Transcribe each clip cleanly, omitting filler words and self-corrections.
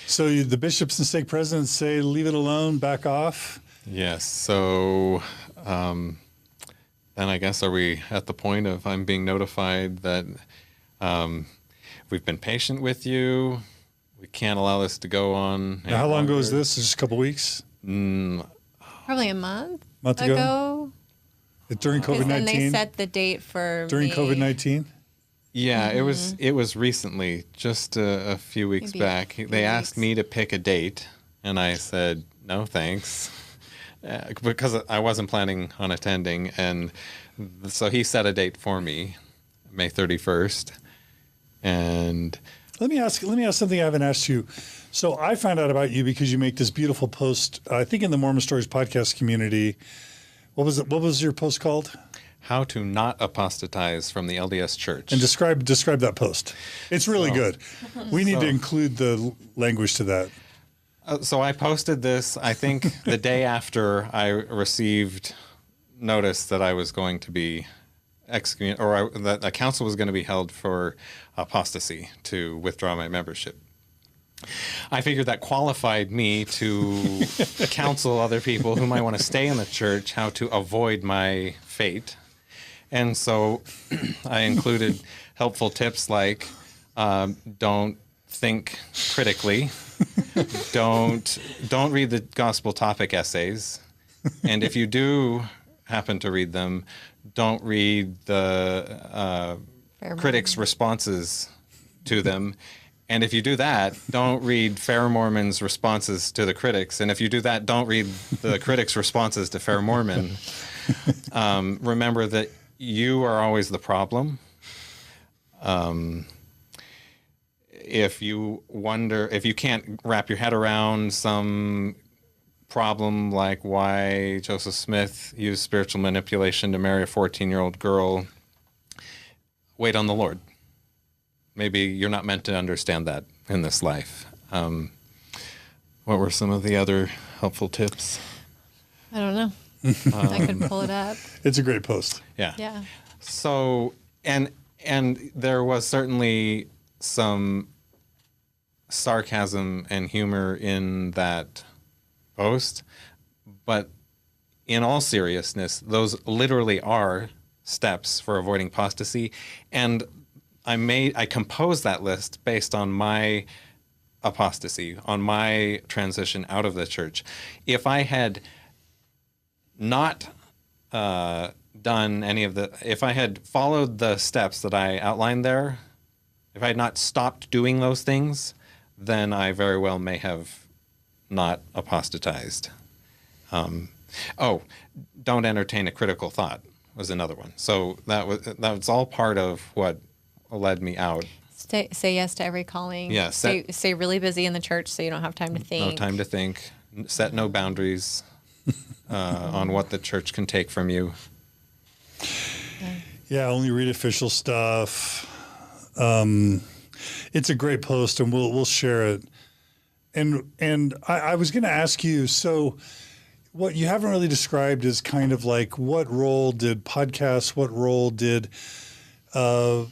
So the bishops and stake presidents say, leave it alone, back off? Yes. So then I guess, are we at the point of I'm being notified that we've been patient with you, we can't allow this to go on any Now, how long ago longer? was this? Just a couple weeks? Probably a month ago? During Because then they COVID-19? set the date for During May. COVID-19? Yeah, it was recently, just a few weeks Maybe back. a few They asked weeks. me to pick a date, and I said, no, thanks, because I wasn't planning on attending. And so he set a date for me, May 31st. And Let me ask something I haven't asked you. So I found out about you because you make this beautiful post, I think in the Mormon Stories Podcast community. What was it? What was your post called? how to not apostatize from the LDS Church. And describe that post. It's really good. We need to include the language to that. So I posted this, I think, the day after I received notice that I was going to be excommunicated, that a council was going to be held for apostasy to withdraw my membership. I figured that qualified me to counsel other people who might want to stay in the church how to avoid my fate. And so I included helpful tips like don't think critically, don't read the gospel topic essays, and if you do happen to read them, don't read the critics' responses to them. And if you do that, don't read Fair Mormon's responses to the critics. And if you do that, don't read the critics' responses to Fair Mormon. Remember that you are always the problem. If you can't wrap your head around some problem like why Joseph Smith used spiritual manipulation to marry a 14-year-old girl, wait on the Lord. Maybe you're not meant to understand that in this life. What were some of the other helpful tips? I don't know. I could pull it up. It's a great post. Yeah. Yeah. So, and there was certainly some sarcasm and humor in that post, but in all seriousness, those literally are steps for avoiding apostasy. And I composed that list based on my apostasy, on my transition out of the church. If I had not done any of if I had followed the steps that I outlined there, if I had not stopped doing those things, then I very well may have not apostatized. Don't entertain a critical thought was another one. So that was all part of what led me out. Say yes to every calling. Yeah, stay really busy in the church so you don't have time to think. No time to think. Set no boundaries on what the church can take from you. Yeah, only read official stuff. It's a great post, and we'll share it. And I was going to ask you, so what you haven't really described is kind of like what role did podcasts, what role did Jonathan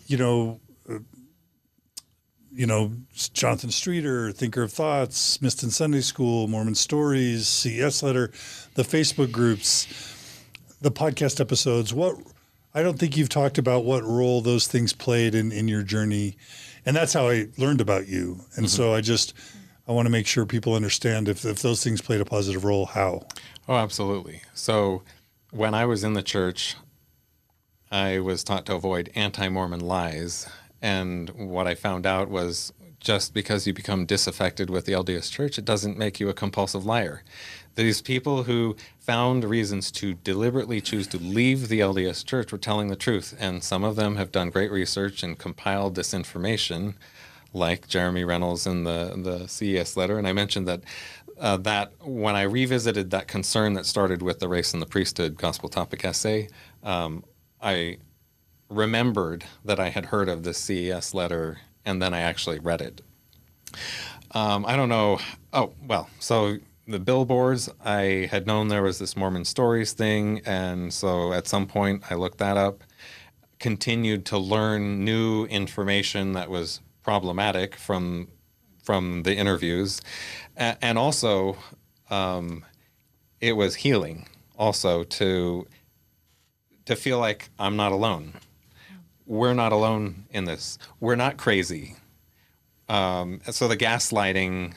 Streeter, Thinker of Thoughts, Smithton Sunday School, Mormon Stories, CES Letter, the Facebook groups, the podcast episodes. I don't think you've talked about what role those things played in your journey. And that's how I learned about you. And so I want to make sure people understand if those things played a positive role, how. Oh, absolutely. So when I was in the church, I was taught to avoid anti-Mormon lies. And what I found out was just because you become disaffected with the LDS Church, it doesn't make you a compulsive liar. These people who found reasons to deliberately choose to leave the LDS Church were telling the truth. And some of them have done great research and compiled this information, like Jeremy Reynolds in the CES letter. And I mentioned that when I revisited that concern that started with the race and the priesthood gospel topic essay, I remembered that I had heard of this CES letter, and then I actually read it. I don't know. Oh, well, so the billboards, I had known there was this Mormon Stories thing, and so at some point I looked that up, continued to learn new information that was problematic from from the interviews. And also, it was healing also to feel like I'm not alone. We're not alone in this. We're not crazy. So the gaslighting,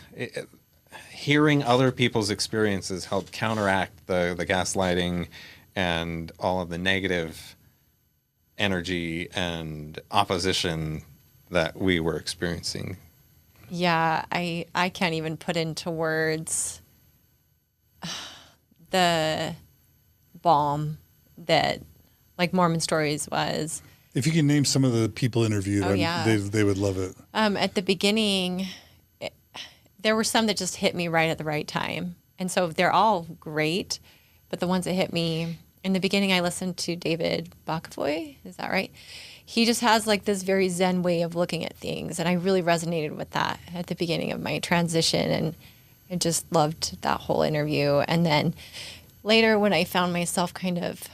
hearing other people's experiences helped counteract the gaslighting and all of the negative energy and opposition that we were experiencing. Yeah, I can't even put into words the balm that like Mormon Stories was. If you can name some of the people interviewed, they would love it. At the beginning, there were some that just hit me right at the right time. And so they're all great, but the ones that hit me, in the beginning I listened to David Bakavoy, is that right? He just has like this very Zen way of looking at things, and I really resonated with that at the beginning of my transition, and I just loved that whole interview. And then later when I found myself kind of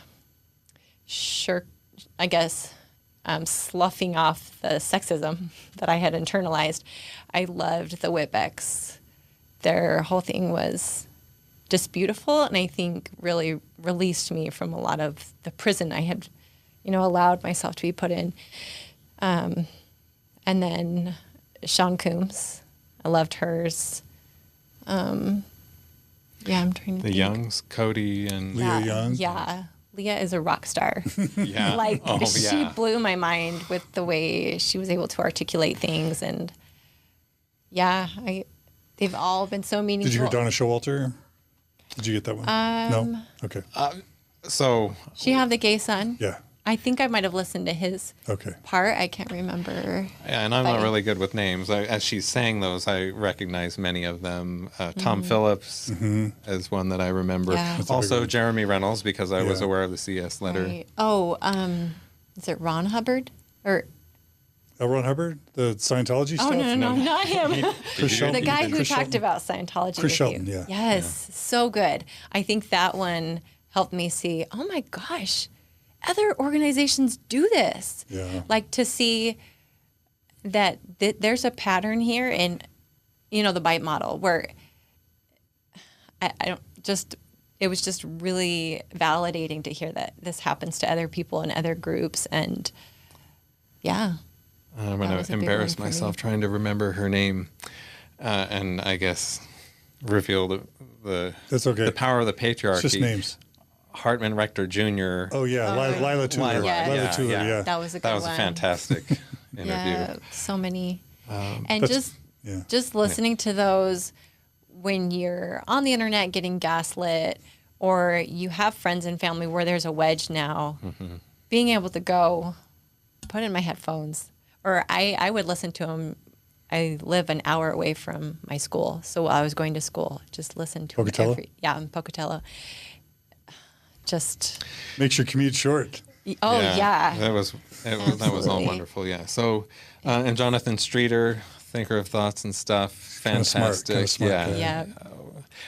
sloughing off the sexism that I had internalized, I loved the Whitbecks. Their whole thing was just beautiful, and I think really released me from a lot of the prison I had, allowed myself to be put in. And then Sean Coombs, I loved hers. I'm trying to think. The Youngs, Cody and Leah Young. Yeah. Leah is a rock star. Yeah. She blew my mind with the way she was able to articulate things. And they've all been so meaningful. Did you hear Donna Showalter? Did you get that one? No? Okay. So She had the gay son. Yeah. I think I might have listened to his Okay. part. I can't remember. Yeah, and I'm not really good with names. As she's saying those, I recognize many of them. Tom Phillips is one that I remember. Yeah. That's a big Also one. Jeremy Reynolds, because I was Yeah. aware of the CS letter. Right. Oh, is it Ron Hubbard? Or L. Ron Hubbard, the Scientology stuff? no, not him. Chris Shelton. The guy who Chris talked Shelton. about Scientology Chris with Shelton, you. yeah. Yes, so good. I think that one helped me see, oh my gosh, other organizations do this. Yeah. Like to see that there's a pattern here in, the bite model where it was just really validating to hear that this happens to other people and other groups. And yeah. I'm That going was to a big embarrass one for me. myself trying to remember her name, and I guess reveal the That's okay. the power of the patriarchy. It's just names. Hartman Rector Jr. Oh, yeah. Lila Tuller. Yeah. Lila Tuller, yeah. That was a good That was one. a fantastic interview. Yeah, so many. And That's- yeah. just listening to those when you're on the internet getting gaslit, or you have friends and family where there's a wedge now, being able to go, put in my headphones, or I would listen to them. I live an hour away from my school, so while I was going to school, just listen to Pocatello? them in Pocatello. Just, Makes your commute short. yeah. That was all Absolutely. wonderful. Yeah. So, and Jonathan Streeter, thinker of thoughts and stuff, Kinda smart, fantastic. kinda smart guy. Yeah.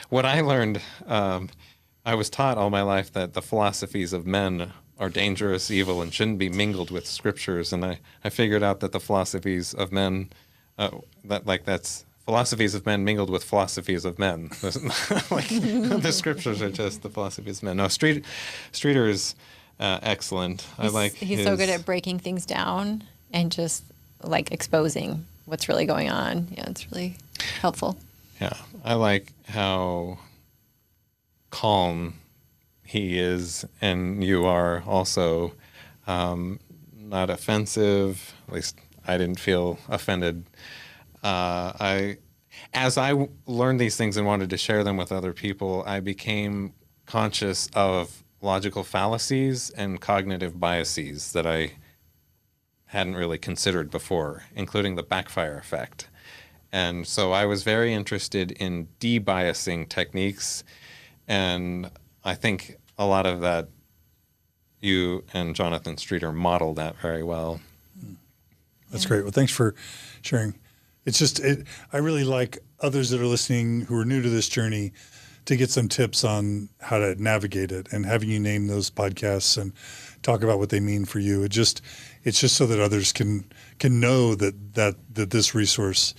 What I learned, I was taught all my life that the philosophies of men are dangerous, evil, and shouldn't be mingled with scriptures. And I figured out that the philosophies of men, that's philosophies of men mingled with philosophies of men. Like the scriptures are just the philosophies of men. No, Streeter is excellent. He's so good at breaking things down and just like exposing what's really going on. Yeah, it's really helpful. Yeah, I like how calm he is, and you are also not offensive. At least I didn't feel offended. As I learned these things and wanted to share them with other people, I became conscious of logical fallacies and cognitive biases that I hadn't really considered before, including the backfire effect. And so I was very interested in de-biasing techniques, and I think a lot of that you and Jonathan Streeter modeled that very well. That's great. Well, thanks for sharing. It's just, I really like others that are listening who are new to this journey to get some tips on how to navigate it, and having you name those podcasts and talk about what they mean for you. It's just so that others can know that this resource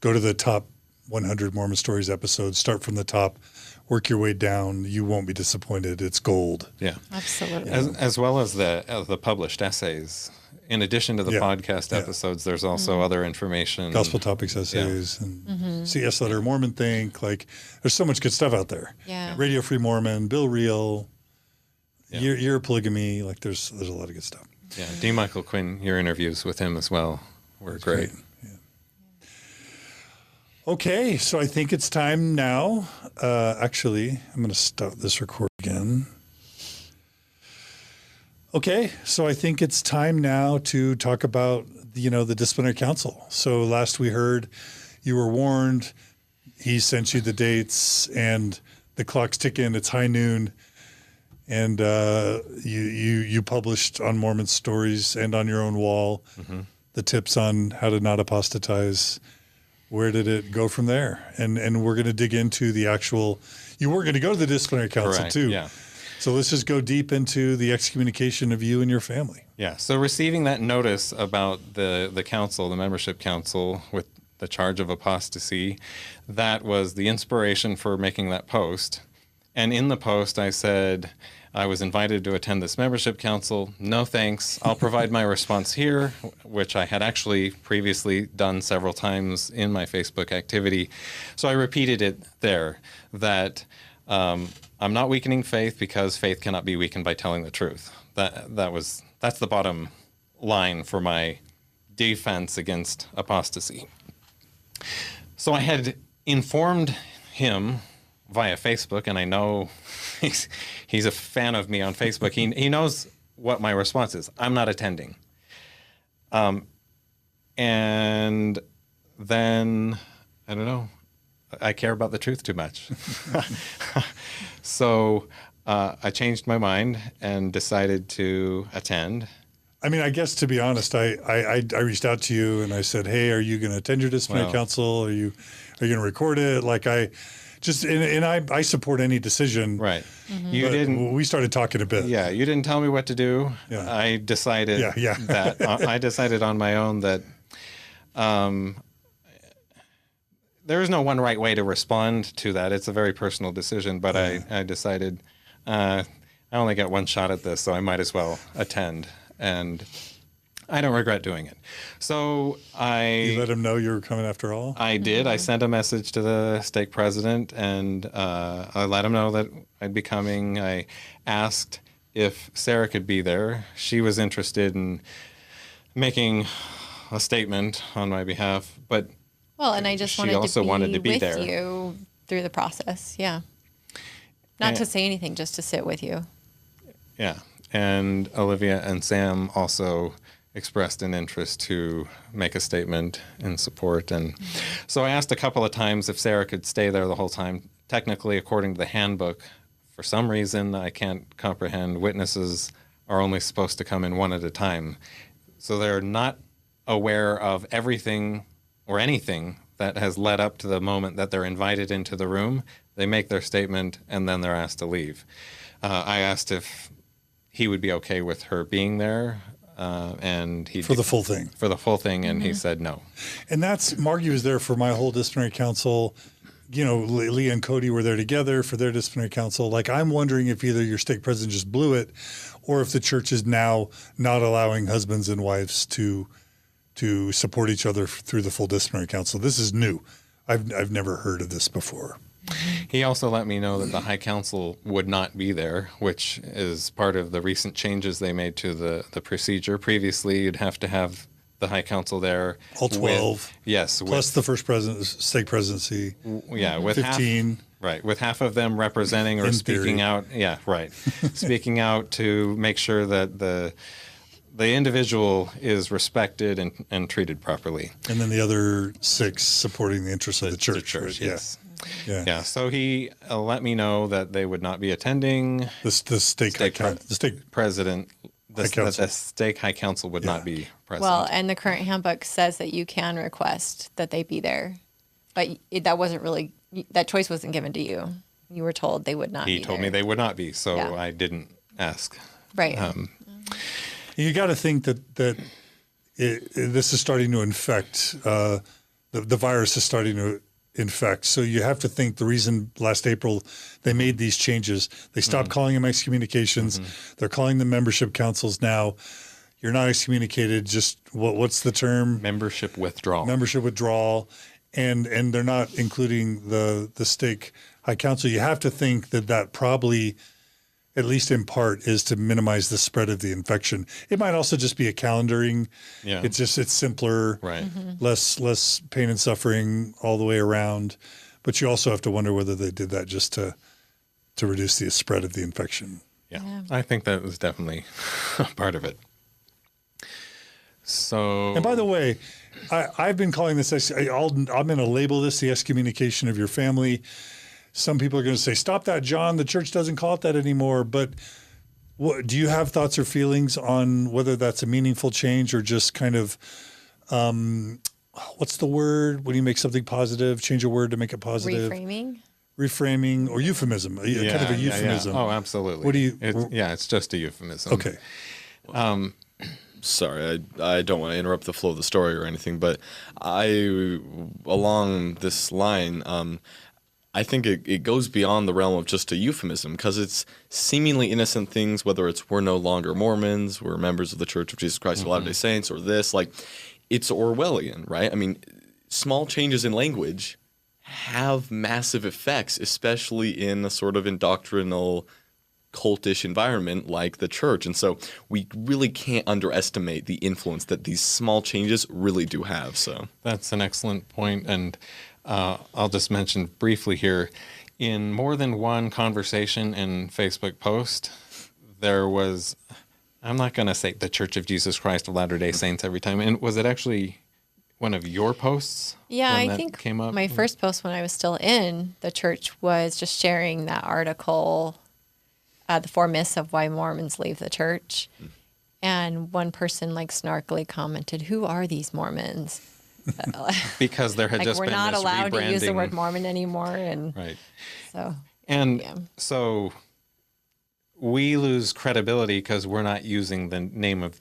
go to the top 100 Mormon Stories episodes, start from the top, work your way down. You won't be disappointed. It's gold. Yeah, Absolutely. as well as the published essays. In addition to the podcast episodes, there's also other information. Gospel Topics essays and CS Letter, Mormon Think. Like, there's so much good stuff out there. Yeah. Radio Free Mormon, Bill Reel, Year of Polygamy. Like, there's a lot of good stuff. Yeah, D. Michael Quinn, your interviews with him as well were great. Yeah. Okay, so I think it's time now. Actually, I'm going to stop this record again. Okay, so I think it's time now to talk about, the Disciplinary Council. So last we heard, you were warned. He sent you the dates, and the clock's ticking. It's high noon, and you published on Mormon Stories and on your own wall the tips on how to not apostatize. Where did it go from there? And we're going to dig into the actual. You were going to go to the Disciplinary Council too. Yeah. So let's just go deep into the excommunication of you and your family. Yeah. So receiving that notice about the council, the membership council, with the charge of apostasy, that was the inspiration for making that post. And in the post, I said, I was invited to attend this membership council. No thanks. I'll provide my response here, which I had actually previously done several times in my Facebook activity. So I repeated it there, that I'm not weakening faith because faith cannot be weakened by telling the truth. That's the bottom line for my defense against apostasy. So I had informed him via Facebook, and I know he's a fan of me on Facebook. He knows what my response is. I'm not attending. And then, I don't know, I care about the truth too much. So I changed my mind and decided to attend. I mean, I guess to be honest, I reached out to you and I said, hey, are you going to attend your disciplinary council? Are you going to record it? Like I support any decision. Right. You didn't. We started talking a bit. Yeah. You didn't tell me what to do. Yeah. I decided that I decided on my own that there is no one right way to respond to that. It's a very personal decision, but I decided I only got one shot at this, so I might as well attend. And I don't regret doing it. So You let him know you were coming after all? I did. I sent a message to the stake president, and I let him know that I'd be coming. I asked if Sara could be there. She was interested in making a statement on my behalf, but and I just wanted to be with you through the process. Yeah. Not to say anything, just to sit with you. Yeah. And Olivia and Sam also expressed an interest to make a statement in support. And so I asked a couple of times if Sara could stay there the whole time. Technically, according to the handbook, for some reason, I can't comprehend, witnesses are only supposed to come in one at a time. So they're not aware of everything or anything that has led up to the moment that they're invited into the room. They make their statement, and then they're asked to leave. I asked if he would be okay with her being there, and he for the full thing. For the full thing, and he said no. And that's Margie was there for my whole disciplinary council. Leah and Cody were there together for their disciplinary council. Like, I'm wondering if either your stake president just blew it, or if the church is now not allowing husbands and wives to support each other through the full disciplinary council. This is new. I've never heard of this before. He also let me know that the High Council would not be there, which is part of the recent changes they made to the procedure. Previously, you'd have to have the High Council there. All 12. Plus the first stake presidency. Yeah, with 15. With half of them representing or speaking out. Yeah, right. Speaking out to make sure that the individual is respected and treated properly. And then the other 6 supporting the interests of the church. Right? Yes. Yeah. So he let me know that they would not be attending. The stake president, the stake high council would not be present. Well, and the current handbook says that you can request that they be there, but that choice wasn't given to you. You were told they would not. He told me they would not be, so I didn't ask. Right. You got to think that this is starting to infect the virus is starting to infect. So you have to think the reason last April they made these changes, they stopped calling them excommunications. They're calling them membership councils now. You're not excommunicated, just what's the term? Membership withdrawal. Membership withdrawal. And they're not including the stake high council. You have to think that probably, at least in part, is to minimize the spread of the infection. It might also just be a calendaring. Yeah. It's simpler, Right. less pain and suffering all the way around. But you also have to wonder whether they did that just to reduce the spread of the infection. Yeah. I think that was definitely a part of it. So, And by the way, I've been calling this, I'm going to label this the excommunication of your family. Some people are going to say, stop that, John. The church doesn't call it that anymore. But do you have thoughts or feelings on whether that's a meaningful change or just kind of, what's the word? When you make something positive, change a word to make it positive. Reframing or euphemism, kind of a euphemism. Yeah. Oh, absolutely. What do you? It's just a euphemism. Okay. Sorry, I don't want to interrupt the flow of the story or anything, but along this line, I think it goes beyond the realm of just a euphemism because it's seemingly innocent things, whether it's we're no longer Mormons, we're members of the Church of Jesus Christ of Latter-day Saints, or this, like, it's Orwellian, right? I mean, small changes in language have massive effects, especially in a sort of indoctrinal cultish environment like the church. And so we really can't underestimate the influence that these small changes really do have. So that's an excellent point. And I'll just mention briefly here, in more than one conversation and Facebook post, there was, I'm not going to say the Church of Jesus Christ of Latter-day Saints every time. And was it actually one of your posts? Yeah, when I that think came up? my first post when I was still in the church was just sharing that article, The 4 Myths of Why Mormons Leave the Church. And one person snarkily commented, "Who are these Mormons?" Because there had just we're been not this allowed to use the rebranding. word Mormon anymore. And Right. so, And so we lose credibility because we're not using the name of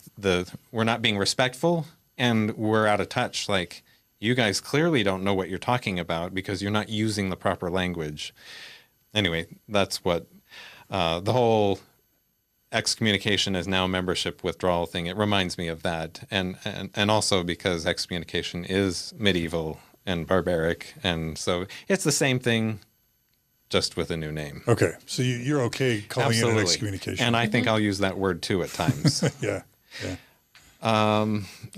we're not being respectful and we're out of touch. Like, you guys clearly don't know what you're talking about because you're not using the proper language. Anyway, that's what the whole excommunication is now membership withdrawal thing. It reminds me of that. And also because excommunication is medieval and barbaric. And so it's the same thing, just with a new name. Okay. So you're okay calling it an excommunication. And I think I'll use that word too at times. Yeah.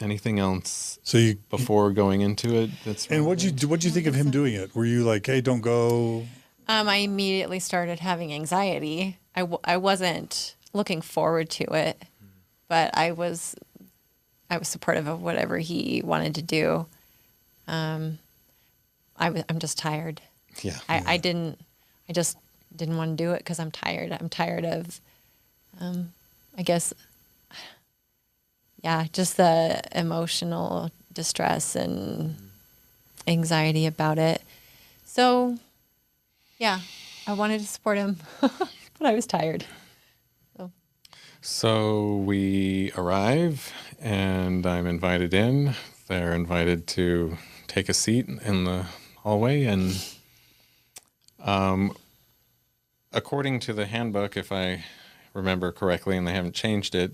Anything else So before going into it? What'd you think of him doing it? Were you like, hey, don't go? I immediately started having anxiety. I wasn't looking forward to it, but I was supportive of whatever he wanted to do. I'm just tired. Yeah. I just didn't want to do it because I'm tired. I'm tired of, I guess, just the emotional distress and anxiety about it. So, yeah, I wanted to support him, but I was tired. So we arrive, and I'm invited in. They're invited to take a seat in the hallway, and according to the handbook, if I remember correctly, and they haven't changed it,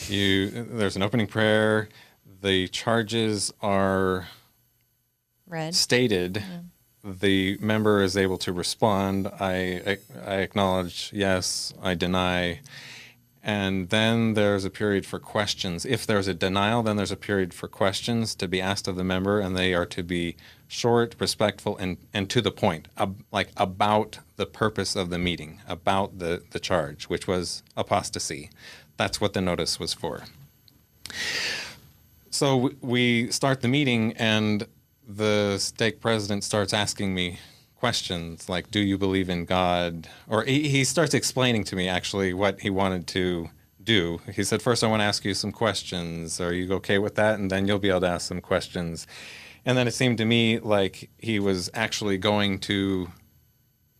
there's an opening prayer. The charges are Read. stated. Yeah. The member is able to respond. I acknowledge, yes, I deny. And then there's a period for questions. If there's a denial, then there's a period for questions to be asked of the member, and they are to be short, respectful, and to the point, about the purpose of the meeting, about the charge, which was apostasy. That's what the notice was for. So we start the meeting, and the stake president starts asking me questions like, do you believe in God? Or he starts explaining to me actually what he wanted to do. He said, first I want to ask you some questions. Are you okay with that? And then you'll be able to ask some questions. And then it seemed to me like he was actually going to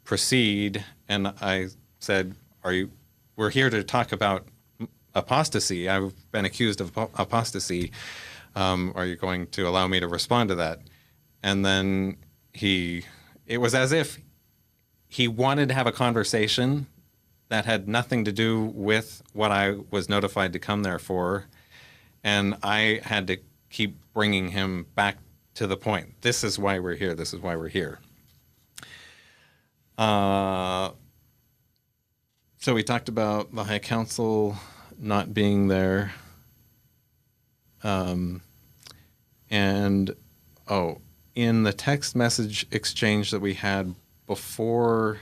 proceed. And I said, we're here to talk about apostasy. I've been accused of apostasy. Are you going to allow me to respond to that? And then it was as if he wanted to have a conversation that had nothing to do with what I was notified to come there for. And I had to keep bringing him back to the point. This is why we're here. This is why we're here. So we talked about the High Council not being there. In the text message exchange that we had before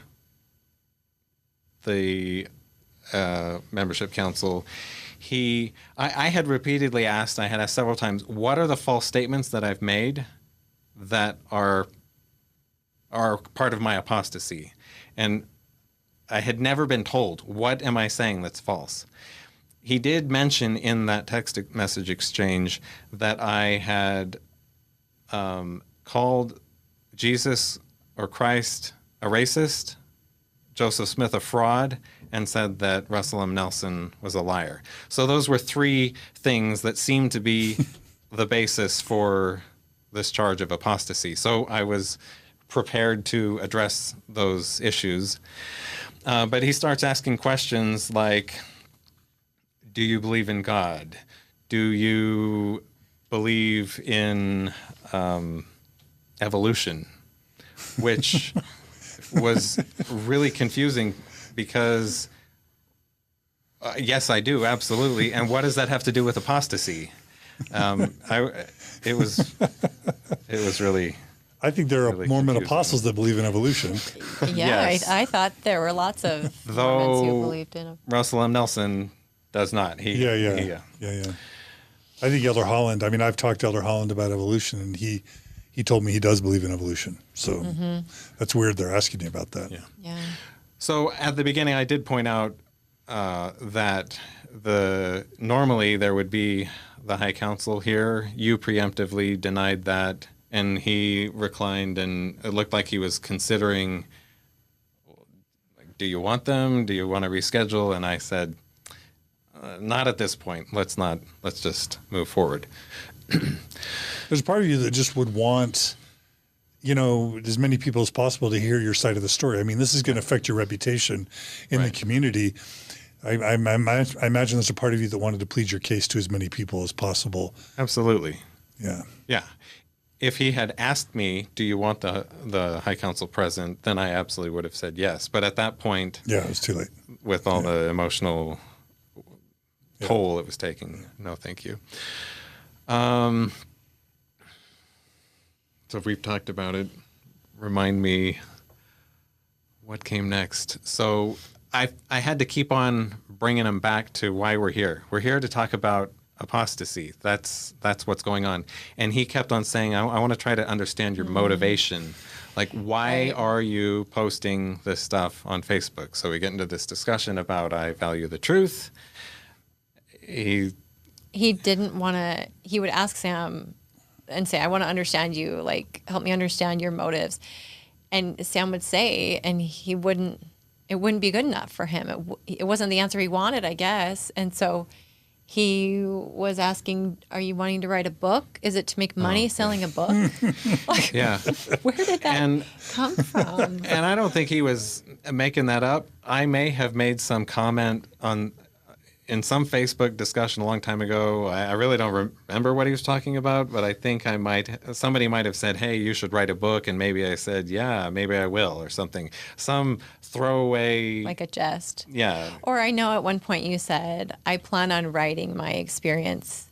the membership council, I had repeatedly asked, I had asked several times, what are the false statements that I've made that are part of my apostasy? And I had never been told, what am I saying that's false? He did mention in that text message exchange that I had called Jesus or Christ a racist, Joseph Smith a fraud, and said that Russell M. Nelson was a liar. So those were three things that seemed to be the basis for this charge of apostasy. So I was prepared to address those issues. But he starts asking questions like, do you believe in God? Do you believe in evolution? Which was really confusing because, yes, I do, absolutely. And what does that have to do with apostasy? It was really... I think there are really Mormon confusing. apostles that believe in evolution. Yeah, Yes. I thought there were lots of Mormons who Though believed in it. Russell M. Nelson does not. Yeah. I think Elder Holland, I've talked to Elder Holland about evolution, and he told me he does believe in evolution. So that's weird they're asking you about that. Yeah. So at the beginning, I did point out that normally there would be the High Council here. You preemptively denied that, and he reclined, and it looked like he was considering, like, do you want them? Do you want to reschedule? And I said, not at this point. Let's just move forward. There's part of you that just would want, as many people as possible to hear your side of the story. This is going to affect your reputation in the community. I imagine there's a part of you that wanted to plead your case to as many people as possible. Absolutely. Yeah. Yeah. If he had asked me, do you want the High Council present, then I absolutely would have said yes. But at that point, Yeah, it was too late. with all the emotional toll it was taking, no thank you. So if we've talked about it, remind me what came next. So I had to keep on bringing him back to why we're here. We're here to talk about apostasy. That's what's going on. And he kept on saying, I want to try to understand your motivation. Like, why are you posting this stuff on Facebook? So we get into this discussion about I value the truth. He didn't want to, he would ask Sam and say, I want to understand you, like, help me understand your motives. And Sam would say, and it wouldn't be good enough for him. It wasn't the answer he wanted, I guess. And so he was asking, are you wanting to write a book? Is it to make money selling a book? Like, Yeah. where did that come from? And I don't think he was making that up. I may have made some comment in some Facebook discussion a long time ago. I really don't remember what he was talking about, but I think somebody might have said, hey, you should write a book. And maybe I said, yeah, maybe I will, or something. Some throwaway. Like a jest. Yeah. Or I know at one point you said, I plan on writing my experience,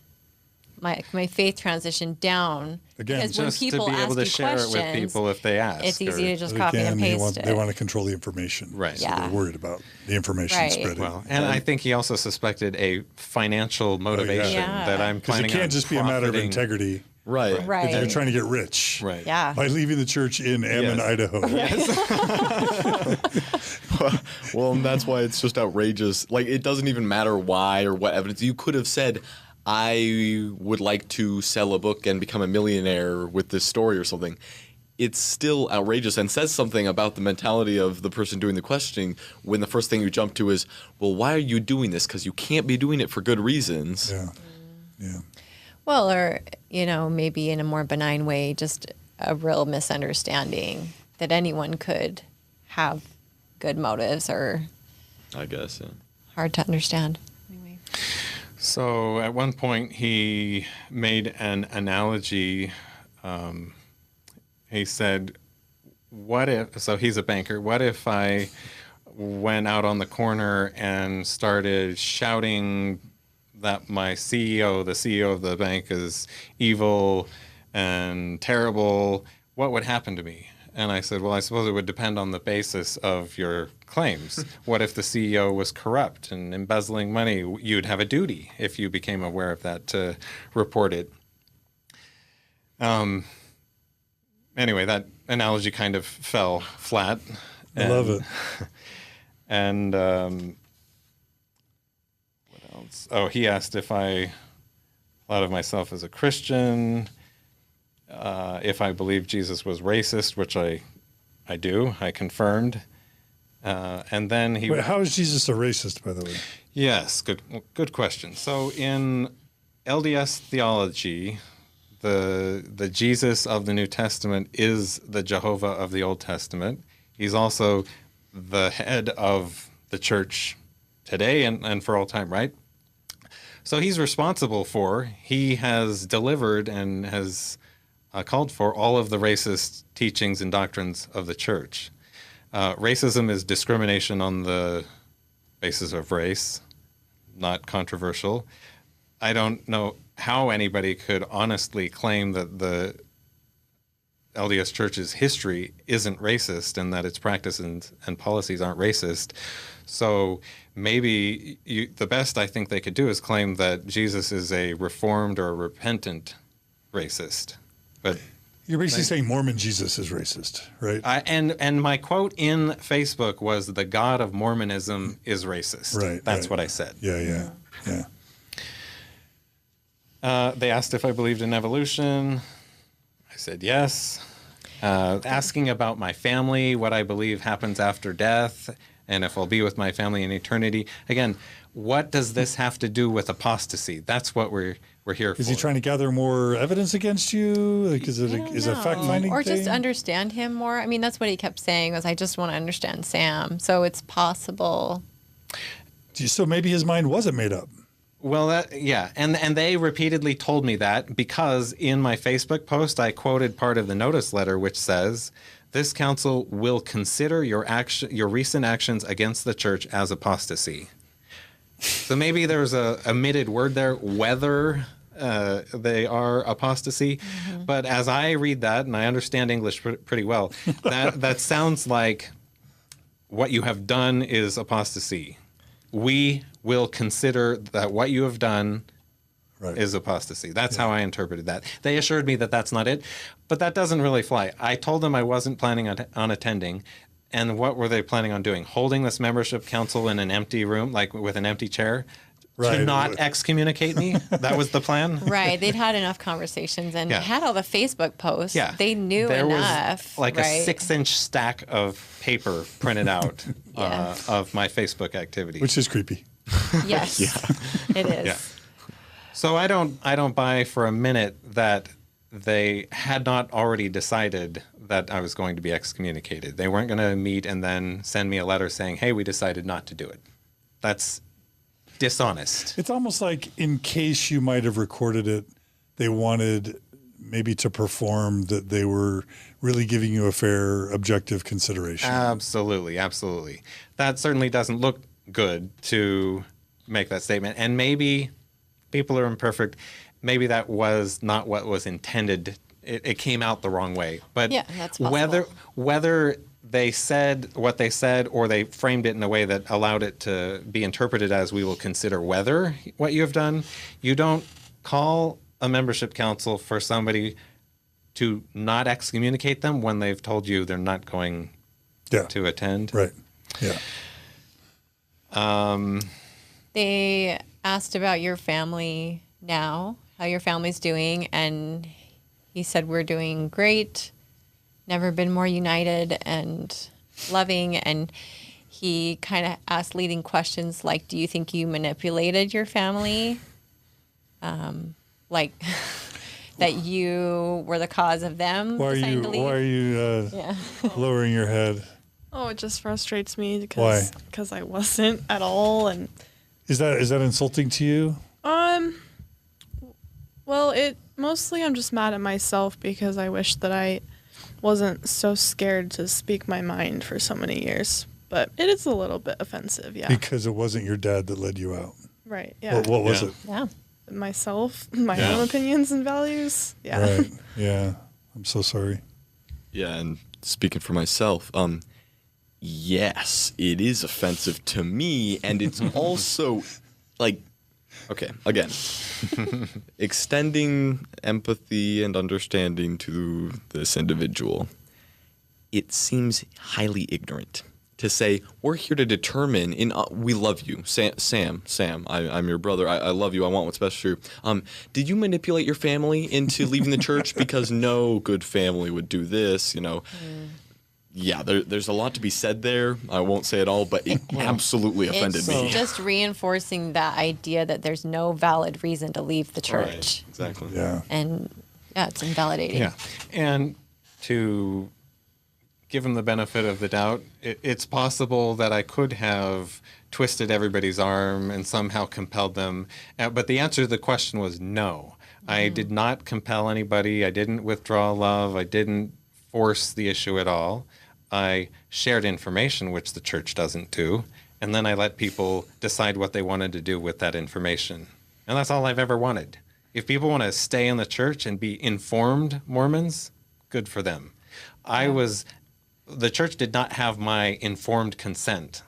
my faith transition down. Again, because when Just people to be able ask to you share it with questions, people if they ask. it's easy to just copy Again, and paste it. they want to control the information. Right. So Yeah. they're worried about the information Right. spreading. Well, and I think he also suspected a financial motivation Yeah. that I'm Because it planning on can't just be a matter of profiting- integrity. Right. Right. You're trying to get rich. Right. Yeah. By leaving the church in Ammon, Yes. Idaho. Well, and that's why it's just outrageous. Like, it doesn't even matter why or what evidence. You could have said, I would like to sell a book and become a millionaire with this story or something. It's still outrageous and says something about the mentality of the person doing the questioning when the first thing you jump to is, well, why are you doing this? Because you can't be doing it for good reasons. Yeah. Yeah. Well, or, maybe in a more benign way, just a real misunderstanding that anyone could have good motives or I guess, yeah. hard to understand. Anyway. So at one point he made an analogy. He said, what if, so he's a banker, what if I went out on the corner and started shouting that my CEO, the CEO of the bank, is evil and terrible? What would happen to me? And I said, well, I suppose it would depend on the basis of your claims. What if the CEO was corrupt and embezzling money? You'd have a duty, if you became aware of that, to report it. Anyway, that analogy kind of fell flat. I love it. And what else? Oh, he asked if I thought of myself as a Christian, if I believe Jesus was racist, which I do. I confirmed. And then he... Wait, how is Jesus a racist, by the way? Yes, good question. So in LDS theology, the Jesus of the New Testament is the Jehovah of the Old Testament. He's also the head of the church today and for all time, right? So he's responsible for, he has delivered and has called for all of the racist teachings and doctrines of the church. Racism is discrimination on the basis of race, not controversial. I don't know how anybody could honestly claim that the LDS Church's history isn't racist and that its practice and policies aren't racist. So maybe the best I think they could do is claim that Jesus is a reformed or a repentant racist. But You're basically saying Mormon Jesus is racist, right? and my quote in Facebook was, "The God of Mormonism is racist." Right. That's what I said. Yeah. They asked if I believed in evolution. I said yes. Asking about my family, what I believe happens after death, and if I'll be with my family in eternity. Again, what does this have to do with apostasy? That's what we're here for. Is he trying to gather more evidence against you? Like, is it a fact-finding or thing? just understand him more? I mean, that's what he kept saying was, I just want to understand Sam. So it's possible. So maybe his mind wasn't made up. Well, yeah, and they repeatedly told me that because in my Facebook post I quoted part of the notice letter, which says, "This council will consider your recent actions against the church as apostasy." So maybe there's a omitted word there, whether they are apostasy. Mm-hmm. But as I read that, and I understand English pretty well, that sounds like what you have done is apostasy. We will consider that what you have done is apostasy. That's how I interpreted that. They assured me that that's not it, but that doesn't really fly. I told them I wasn't planning on attending, and what were they planning on doing? Holding this membership council in an empty room, like with an empty chair, to not excommunicate me? That was the plan? Right. They'd had enough conversations and had all the Facebook posts. Yeah. They knew there enough. Was like a 6-inch stack of paper printed out of my Facebook activity. Which is creepy. Yes, it is. Yeah. So I don't buy for a minute that they had not already decided that I was going to be excommunicated. They weren't going to meet and then send me a letter saying, "Hey, we decided not to do it." That's dishonest. It's almost like in case you might have recorded it, they wanted maybe to perform that they were really giving you a fair, objective consideration. Absolutely. That certainly doesn't look good to make that statement. And maybe people are imperfect. Maybe that was not what was intended. It came out the wrong way. But that's possible. Whether they said what they said or they framed it in a way that allowed it to be interpreted as, "We will consider whether what you have done," you don't call a membership council for somebody to not excommunicate them when they've told you they're not going to attend. Right. Yeah. They asked about your family now, how your family's doing, and he said, "We're doing great. Never been more united and loving." And he kind of asked leading questions like, "Do you think you manipulated your family?" that you were the cause of them deciding to leave. Why are you lowering your head? Oh, it just frustrates me Why? because I wasn't at all. And Is that insulting to you? well, mostly I'm just mad at myself because I wish that I wasn't so scared to speak my mind for so many years. But it is a little bit offensive, yeah. Because it wasn't your dad that led you out. Right, yeah. What was it? Yeah. Myself, my own opinions and values. Yeah. Right. Yeah. I'm so sorry. Yeah, and speaking for myself, yes, it is offensive to me, and it's also like, okay, again, extending empathy and understanding to this individual, it seems highly ignorant to say, we're here to determine, we love you. Sam, I'm your brother. I love you. I want what's best for you. Did you manipulate your family into leaving the church? Because no good family would do this, you know. Yeah, there's a lot to be said there. I won't say it all, but it absolutely offended me. It's just reinforcing that idea that there's no valid reason to leave the church. Right, exactly. Yeah. And yeah, it's invalidating. Yeah. And to give him the benefit of the doubt, it's possible that I could have twisted everybody's arm and somehow compelled them. But the answer to the question was no. I did not compel anybody. I didn't withdraw love. I didn't force the issue at all. I shared information, which the church doesn't do, and then I let people decide what they wanted to do with that information. And that's all I've ever wanted. If people want to stay in the church and be informed Mormons, good for them. The church did not have my informed consent.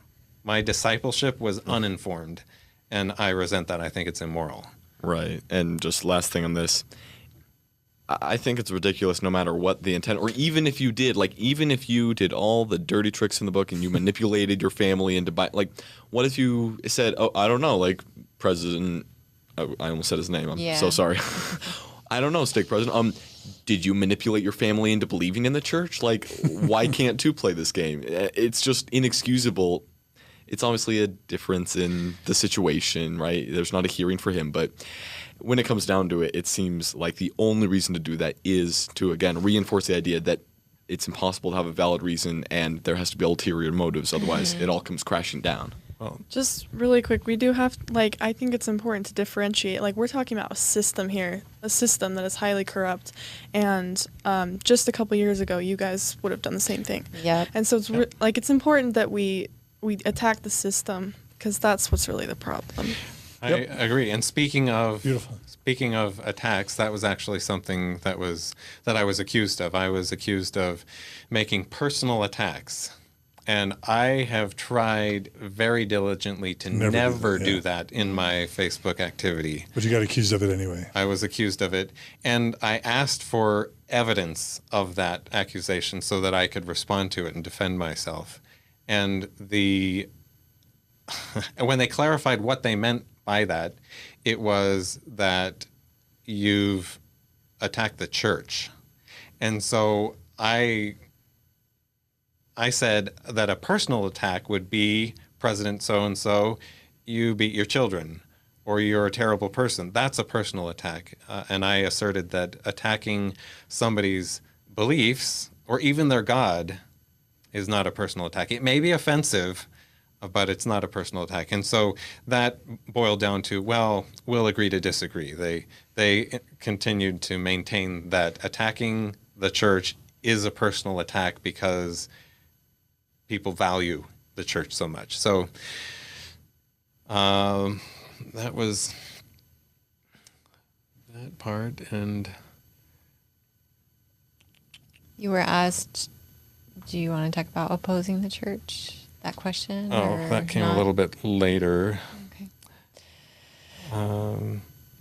My discipleship was uninformed, and I resent that. I think it's immoral. Right. And just last thing on this, I think it's ridiculous no matter what the intent, or even if you did all the dirty tricks in the book and you manipulated your family into what if you said, oh, I don't know, like President, I almost said his name. I'm so sorry. I don't know, Stake President. Did you manipulate your family into believing in the church? Like, why can't two play this game? It's just inexcusable. It's obviously a difference in the situation, right? There's not a hearing for him, but when it comes down to it, it seems like the only reason to do that is to, again, reinforce the idea that it's impossible to have a valid reason and there has to be ulterior motives. Otherwise, it all comes crashing down. Just really quick, we do have, I think it's important to differentiate. We're talking about a system here, a system that is highly corrupt. And just a couple years ago, you guys would have done the same thing. Yeah. And so it's it's important that we attack the system, because that's what's really the problem. I agree. And speaking of Beautiful. attacks, that was actually something that I was accused of. I was accused of making personal attacks. And I have tried very diligently to never do that in my Facebook activity. But you got accused of it anyway. I was accused of it. And I asked for evidence of that accusation so that I could respond to it and defend myself. And when they clarified what they meant by that, it was that you've attacked the church. And so I said that a personal attack would be President so-and-so, you beat your children, or you're a terrible person. That's a personal attack. And I asserted that attacking somebody's beliefs or even their God is not a personal attack. It may be offensive, but it's not a personal attack. And so that boiled down to, well, we'll agree to disagree. They continued to maintain that attacking the church is a personal attack because people value the church so much. So that was that part. And You were asked, do you want to talk about opposing the church? That question? Oh, or that came not? a little bit later. Okay.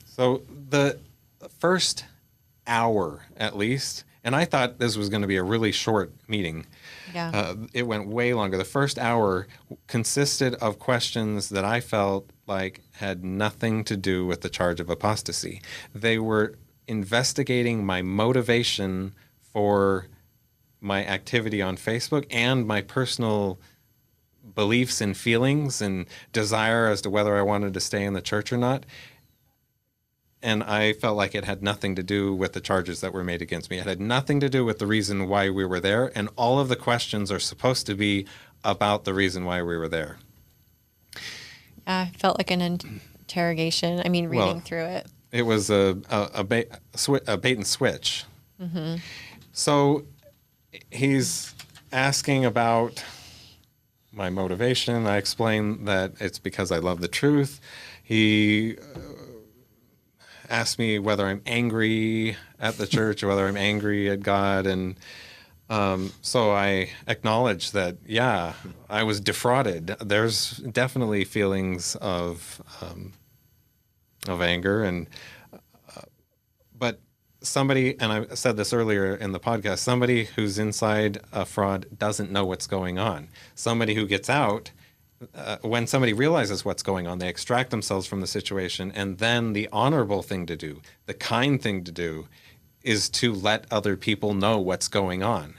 So the first hour, at least, and I thought this was going to be a really short meeting. Yeah. It went way longer. The first hour consisted of questions that I felt like had nothing to do with the charge of apostasy. They were investigating my motivation for my activity on Facebook and my personal beliefs and feelings and desire as to whether I wanted to stay in the church or not. And I felt like it had nothing to do with the charges that were made against me. It had nothing to do with the reason why we were there. And all of the questions are supposed to be about the reason why we were there. I felt like an interrogation. I mean, reading through it. It was a bait and switch. Mm-hmm. So he's asking about my motivation. I explained that it's because I love the truth. He asked me whether I'm angry at the church or whether I'm angry at God. And so I acknowledged that, yeah, I was defrauded. There's definitely feelings of anger. And but somebody, and I said this earlier in the podcast, somebody who's inside a fraud doesn't know what's going on. Somebody who gets out, when somebody realizes what's going on, they extract themselves from the situation, and then the honorable thing to do, the kind thing to do, is to let other people know what's going on.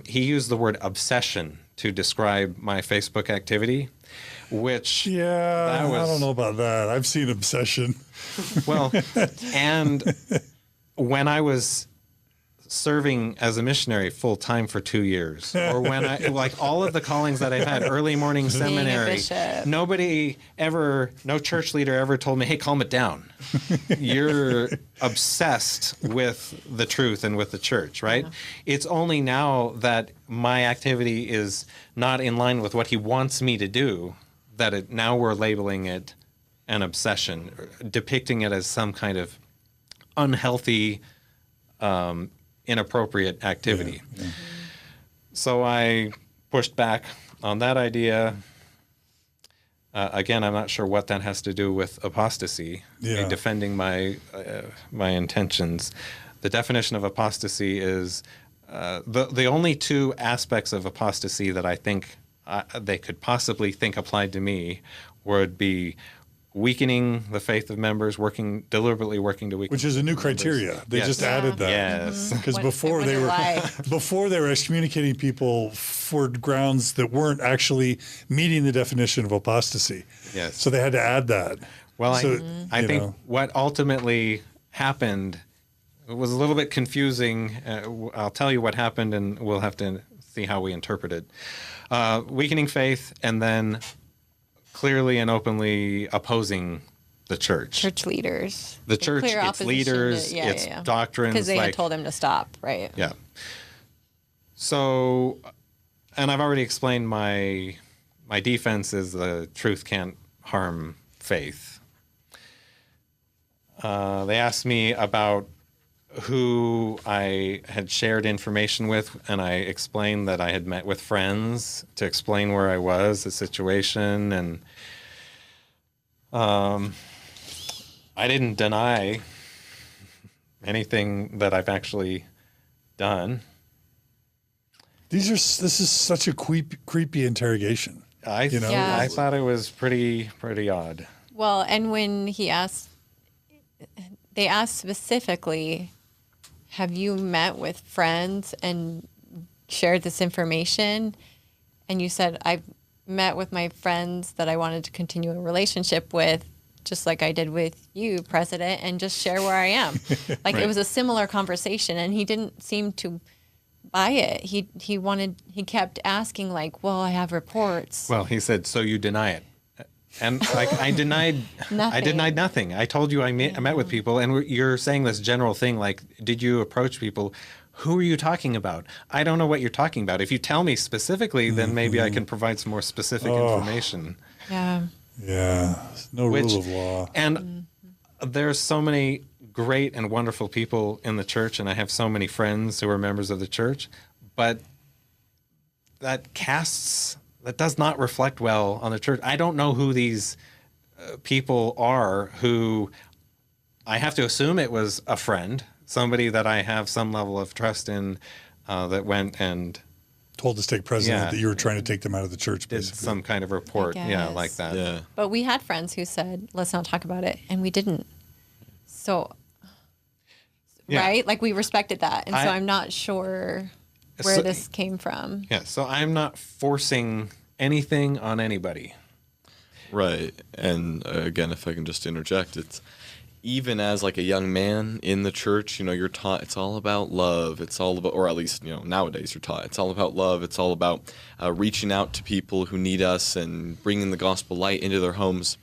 He used the word obsession to describe my Facebook activity, which... Yeah, I don't know about that. I've seen obsession. Well, and when I was serving as a missionary full time for 2 years, or when I, like all of the callings that I've had, early morning seminary, nobody ever, no church leader ever told me, hey, calm it down. You're obsessed with the truth and with the church, right? Yeah. It's only now that my activity is not in line with what he wants me to do that now we're labeling it an obsession, depicting it as some kind of unhealthy, inappropriate activity. Yeah, yeah. So I pushed back on that idea. Again, I'm not sure what that has to do with apostasy, defending my intentions. The definition of apostasy is the only two aspects of apostasy that I think they could possibly think applied to me would be weakening the faith of members, deliberately working to weaken. Which is a new criteria. They just added that. Yes. Because before they were excommunicating people for grounds that weren't actually meeting the definition of apostasy. Yes. So they had to add that. Well, I think what ultimately happened was a little bit confusing. I'll tell you what happened, and we'll have to see how we interpret it. Weakening faith, and then clearly and openly opposing the church. Church leaders. The church, its leaders, its doctrines. Because they had told him to stop, right? Yeah. So, and I've already explained my defense is the truth can't harm faith. They asked me about who I had shared information with, and I explained that I had met with friends to explain where I was, the situation, and I didn't deny anything that I've actually done. This is such a creepy interrogation. I thought it was pretty odd. Well, and when they asked specifically, have you met with friends and shared this information? And you said, I've met with my friends that I wanted to continue a relationship with, just like I did with you, President, and just share where I am. Like It was a similar conversation, and he didn't seem to buy it. He kept asking, like, well, I have reports. Well, he said, so you deny it. And like I denied nothing. I told you I met with people, and you're saying this general thing like, did you approach people? Who are you talking about? I don't know what you're talking about. If you tell me specifically, then maybe I can provide some more specific information. Yeah. Yeah. No rule of law. And there's so many great and wonderful people in the church, and I have so many friends who are members of the church, but that does not reflect well on the church. I don't know who these people are who I have to assume it was a friend, somebody that I have some level of trust in that went and told the stake president that you were trying to take them out of the church, did basically. some kind of report, like that. Yeah. But we had friends who said, let's not talk about it, and we didn't. So, right? Like we respected that. And so I'm not sure where this came from. Yeah, so I'm not forcing anything on anybody. Right. And again, if I can just interject, even as like a young man in the church, you're taught it's all about love. It's all about, or at least, nowadays you're taught it's all about love. It's all about reaching out to people who need us and bringing the gospel light into their homes.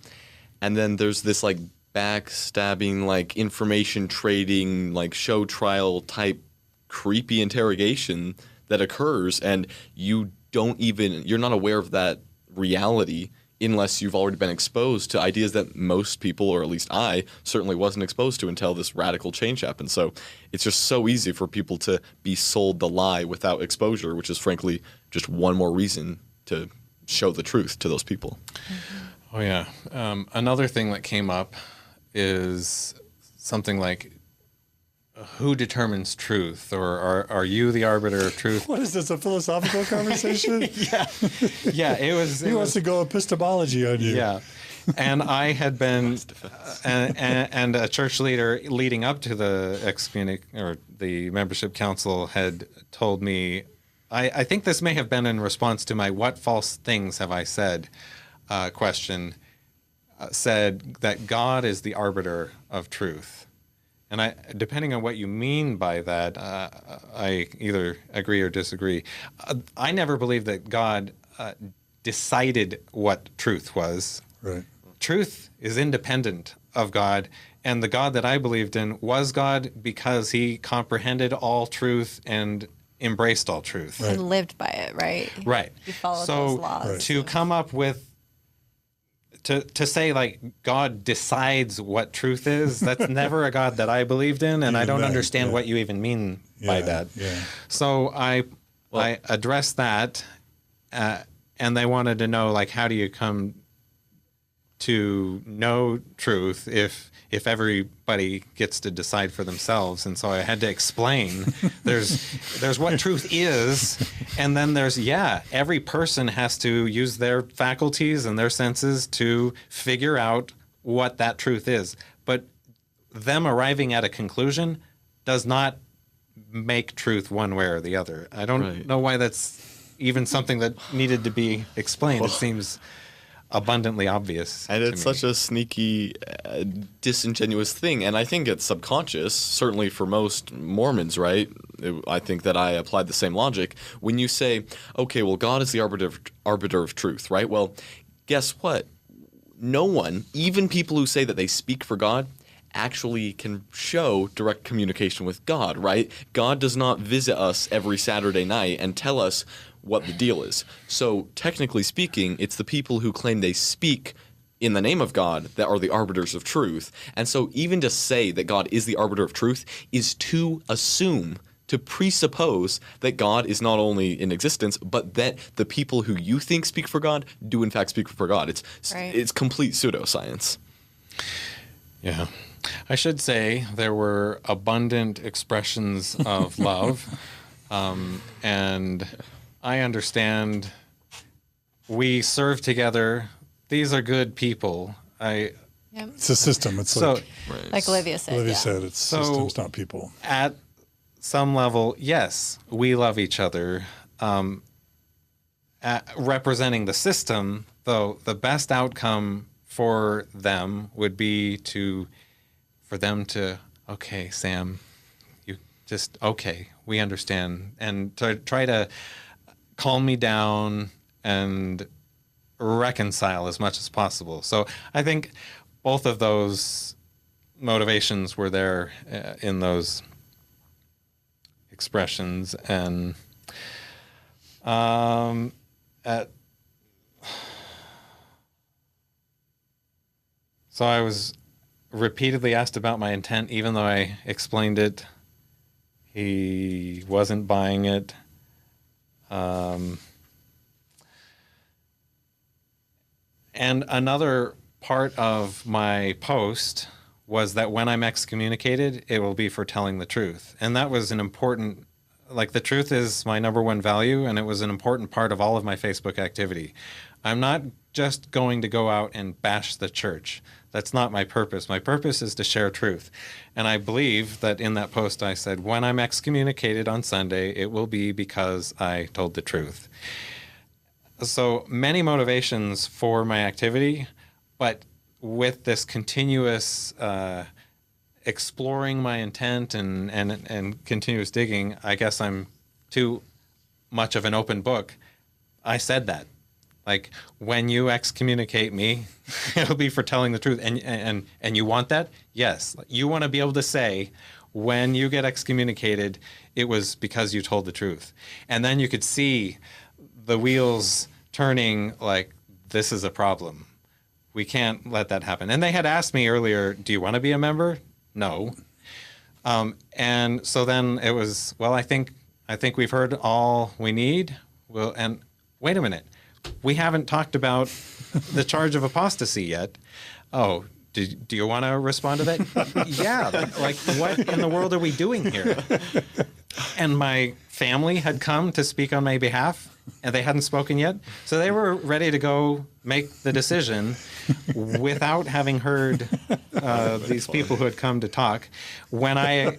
And then there's this like backstabbing, like information trading, like show trial type creepy interrogation that occurs, and you're not aware of that reality unless you've already been exposed to ideas that most people, or at least I, certainly wasn't exposed to until this radical change happened. So it's just so easy for people to be sold the lie without exposure, which is frankly just one more reason to show the truth to those people. Oh, yeah. Another thing that came up is something like, who determines truth? Or are you the arbiter of truth? What is this, a philosophical conversation? Yeah, it was. He wants to go epistemology on you. Yeah. And I had been, and a church leader leading up to the membership council had told me, I think this may have been in response to my "what false things have I said" question, said that God is the arbiter of truth. And depending on what you mean by that, I either agree or disagree. I never believed that God decided what truth was. Right. Truth is independent of God, and the God that I believed in was God because he comprehended all truth and embraced all truth. Right. And lived by it, right? Right. He followed So those laws. to come up with, to say like God decides what truth is, that's never a God that I believed in, and I don't understand what you even mean by that. Yeah. So I addressed that, and they wanted to know, like, how do you come to know truth if everybody gets to decide for themselves? And so I had to explain there's what truth is, and then there's every person has to use their faculties and their senses to figure out what that truth is. But them arriving at a conclusion does not make truth one way or the other. I don't know why that's even something that needed to be explained. It seems abundantly obvious. And it's such a sneaky, disingenuous thing. And I think it's subconscious, certainly for most Mormons, right? I think that I applied the same logic. When you say, okay, well, God is the arbiter of truth, right? Well, guess what? No one, even people who say that they speak for God, actually can show direct communication with God, right? God does not visit us every Saturday night and tell us what the deal is. So technically speaking, it's the people who claim they speak in the name of God that are the arbiters of truth. And so even to say that God is the arbiter of truth is to assume, to presuppose that God is not only in existence, but that the people who you think speak for God do in fact speak for God. It's complete pseudoscience. Yeah. I should say there were abundant expressions of love, and I understand we serve together. These are good people. It's a system. It's like Olivia said. It's systems, not people. At some level, yes, we love each other. Representing the system, though, the best outcome for them would be for them to, okay, Sam, you just, okay, we understand, and to try to calm me down and reconcile as much as possible. So I think both of those motivations were there in those expressions. And so I was repeatedly asked about my intent, even though I explained it. He wasn't buying it. And another part of my post was that when I'm excommunicated, it will be for telling the truth. And that was an important, like, the truth is my number one value, and it was an important part of all of my Facebook activity. I'm not just going to go out and bash the church. That's not my purpose. My purpose is to share truth. And I believe that in that post I said, when I'm excommunicated on Sunday, it will be because I told the truth. So many motivations for my activity, but with this continuous exploring my intent and continuous digging, I guess I'm too much of an open book. I said that. Like, when you excommunicate me, it'll be for telling the truth. And you want that? Yes. You want to be able to say, when you get excommunicated, it was because you told the truth. And then you could see the wheels turning, like, this is a problem. We can't let that happen. And they had asked me earlier, do you want to be a member? No. And so then it was, well, I think we've heard all we need. Well, and wait a minute. We haven't talked about the charge of apostasy yet. Oh, do you want to respond to that? Yeah. Like, what in the world are we doing here? And my family had come to speak on my behalf, and they hadn't spoken yet. So they were ready to go make the decision without having heard these people who had come to talk. When I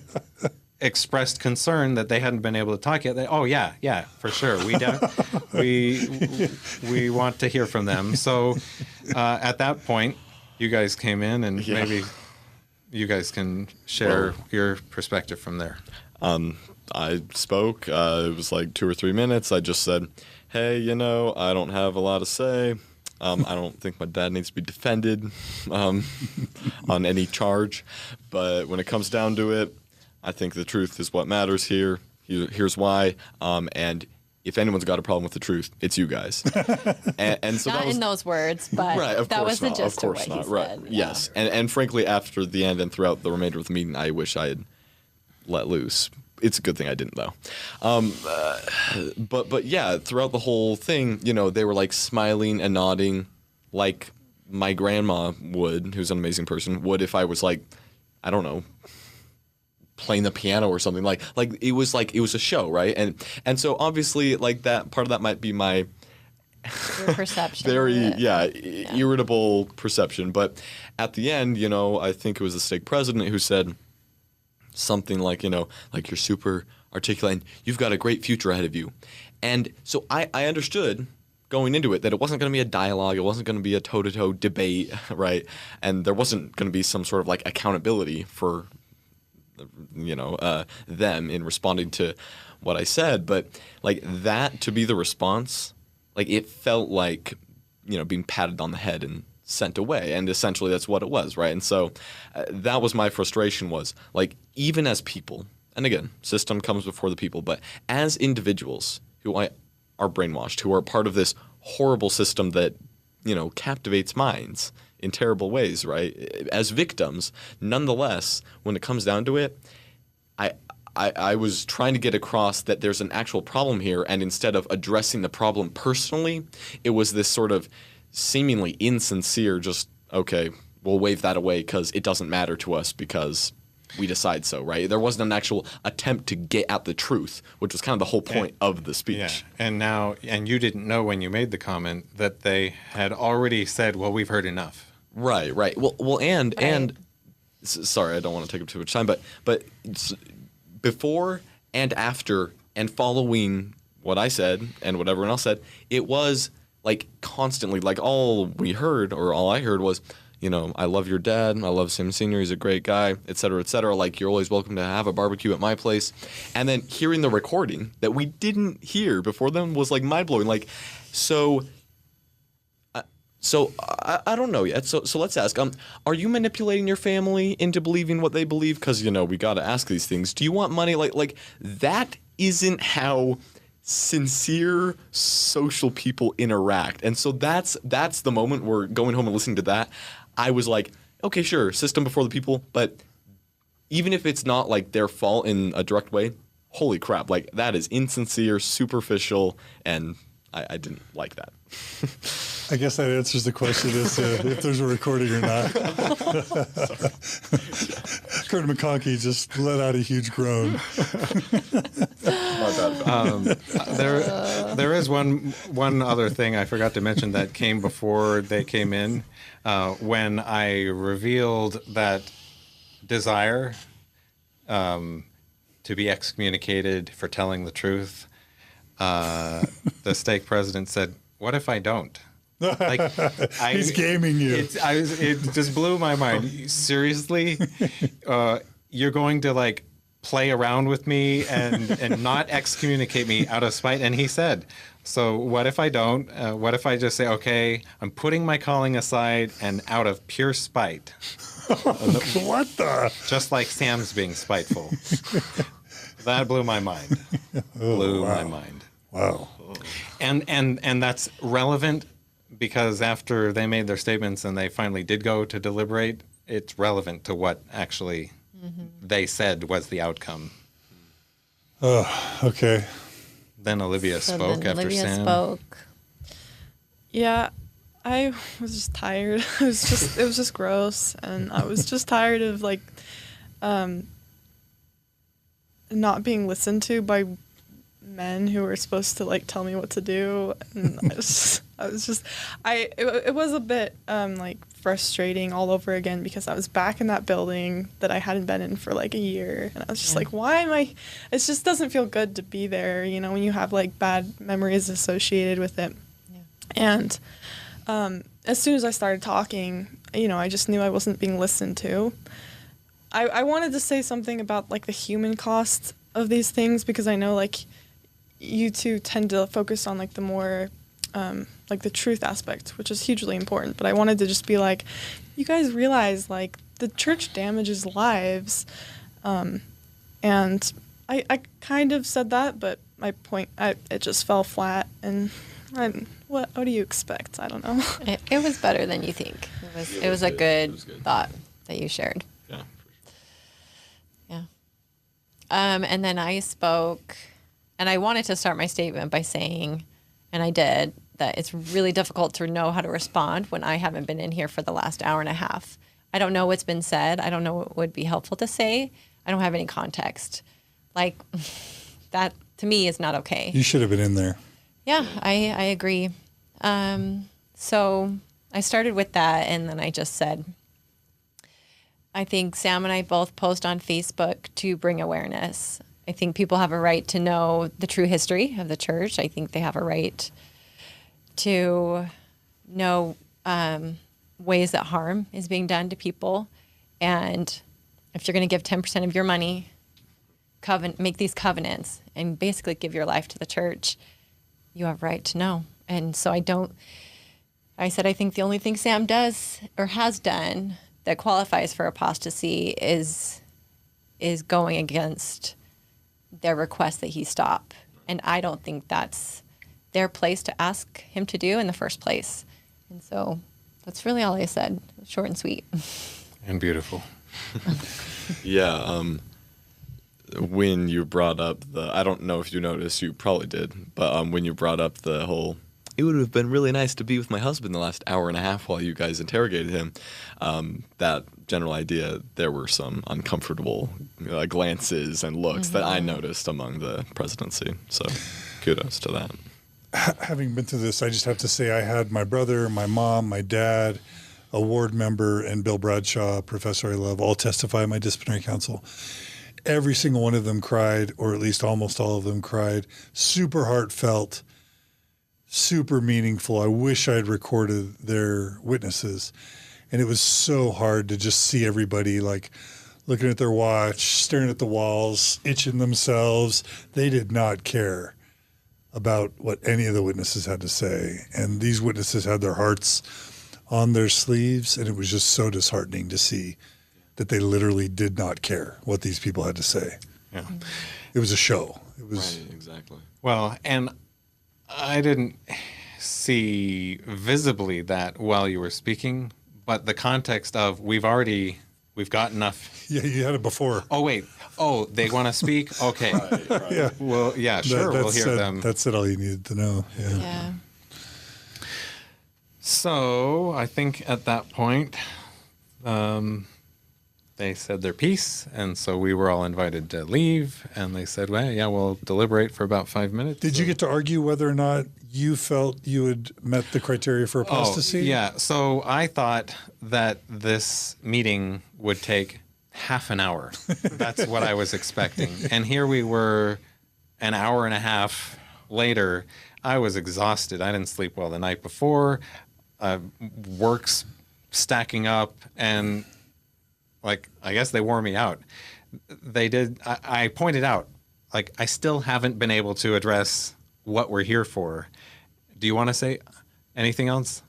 expressed concern that they hadn't been able to talk yet, yeah, for sure. We want to hear from them. So at that point, you guys came in, and maybe you guys can share your perspective from there. I spoke. It was like 2 or 3 minutes. I just said, hey, I don't have a lot to say. I don't think my dad needs to be defended on any charge. But when it comes down to it, I think the truth is what matters here. Here's why. And if anyone's got a problem with the truth, it's you guys. And so not that was, in those words, but right, that was the gist of what he right. said. Yes. And frankly, after the end and throughout the remainder of the meeting, I wish I had let loose. It's a good thing I didn't, though. But yeah, throughout the whole thing, they were like smiling and nodding like my grandma would, who's an amazing person, would if I was like, I don't know, playing the piano or something. Like it was a show, right? And so obviously, like, that part of that might be my Your perception. very irritable perception. But at the end, I think it was the stake president who said something like, like, you're super articulate and you've got a great future ahead of you. And so I understood going into it that it wasn't going to be a dialogue. It wasn't going to be a toe-to-toe debate, right? And there wasn't going to be some sort of like accountability for, them in responding to what I said. But like that to be the response, like it felt like, being patted on the head and sent away. And essentially that's what it was, right? And so that was my frustration, was like, even as people, and again, system comes before the people, but as individuals who are brainwashed, who are part of this horrible system that, captivates minds in terrible ways, right? As victims, nonetheless, when it comes down to it, I was trying to get across that there's an actual problem here, and instead of addressing the problem personally, it was this sort of seemingly insincere, just, okay, we'll wave that away because it doesn't matter to us because we decide so, right? There wasn't an actual attempt to get at the truth, which was kind of the whole point of the speech. Yeah. And you didn't know when you made the comment that they had already said, well, we've heard enough. Right. Well, and sorry, I don't want to take up too much time, but before and after and following what I said and what everyone else said, it was like constantly, like all we heard, or all I heard was, I love your dad. I love Sam Sr. He's a great guy, et cetera, et cetera. Like, you're always welcome to have a barbecue at my place. And then hearing the recording that we didn't hear before then was like mind blowing. Like, so I don't know yet. So let's ask, are you manipulating your family into believing what they believe? Because, we got to ask these things. Do you want money? Like that isn't how sincere social people interact. And so that's the moment where going home and listening to that, I was like, okay, sure, system before the people, but even if it's not like their fault in a direct way, holy crap, like that is insincere, superficial, and I didn't like that. I guess that answers the question as to if there's a recording or not. Kurt McConkie just let out a huge groan. There is one other thing I forgot to mention that came before they came in. When I revealed that desire to be excommunicated for telling the truth, the stake president said, "What if I don't?" Like He's gaming you. It just blew my mind. Seriously, you're going to like play around with me and not excommunicate me out of spite? And he said, so what if I don't? What if I just say, okay, I'm putting my calling aside and out of pure spite? What the? Just like Sam's being spiteful. That blew my mind. My mind. Wow. And that's relevant because after they made their statements and they finally did go to deliberate, it's relevant to what actually they said was the outcome. Oh, okay. Then Olivia spoke after Olivia Sam. spoke. Yeah, I was just tired. It was just gross, and I was just tired of like not being listened to by men who were supposed to like tell me what to do, and it was a bit like frustrating all over again because I was back in that building that I hadn't been in for like a year, and I was just like, why am I? It just doesn't feel good to be there, you know, when you have like bad memories associated with it. And as soon as I started talking, you know, I just knew I wasn't being listened to. I wanted to say something about like the human cost of these things because I know like you two tend to focus on like the more like the truth aspect, which is hugely important. But I wanted to just be like, you guys realize like the church damages lives, and I kind of said that, but my point it just fell flat. And what do you expect? I don't know. It was better than you think. It was a good thought that you shared. Yeah. Yeah. And then I spoke, and I wanted to start my statement by saying, and I did, that it's really difficult to know how to respond when I haven't been in here for the last hour and a half. I don't know what's been said. I don't know what would be helpful to say. I don't have any context. Like, that to me is not okay. You should have been in there. Yeah, I agree. So I started with that, and then I just said, I think Sam and I both post on Facebook to bring awareness. I think people have a right to know the true history of the church. I think they have a right to know ways that harm is being done to people. And if you're going to give 10% of your money, make these covenants, and basically give your life to the church, you have a right to know. And so I said, I think the only thing Sam does or has done that qualifies for apostasy is going against their request that he stop. And I don't think that's their place to ask him to do in the first place. And so that's really all I said. Short and sweet. And beautiful. Yeah. When you brought up I don't know if you noticed, you probably did, but when you brought up the whole, it would have been really nice to be with my husband the last hour and a half while you guys interrogated him, that general idea, there were some uncomfortable glances and looks that I noticed among the presidency. So kudos to that. Having been through this, I just have to say I had my brother, my mom, my dad, a ward member, and Bill Bradshaw, a professor I love, all testify at my disciplinary council. Every single one of them cried, or at least almost all of them cried. Super heartfelt, super meaningful. I wish I'd recorded their witnesses. And it was so hard to just see everybody like looking at their watch, staring at the walls, itching themselves. They did not care about what any of the witnesses had to say. And these witnesses had their hearts on their sleeves, and it was just so disheartening to see that they literally did not care what these people had to say. Yeah. It was a show. It was Right, exactly. Well, and I didn't see visibly that while you were speaking, but the context of we've got enough. Yeah, you had it before. Oh, wait. Oh, they want to speak? Okay. Right. Yeah. Well, yeah, sure. We'll hear said, them. That said all you needed to know. Yeah. Yeah. So I think at that point, they said their piece, and so we were all invited to leave, and they said, well, yeah, we'll deliberate for about 5 minutes. Did you get to argue whether or not you felt you had met the criteria for apostasy? Oh, yeah. So I thought that this meeting would take half an hour. That's what I was expecting. And here we were an hour and a half later. I was exhausted. I didn't sleep well the night before. Work's stacking up, and like, I guess they wore me out. They did. I pointed out, like, I still haven't been able to address what we're here for. Do you want to say anything else?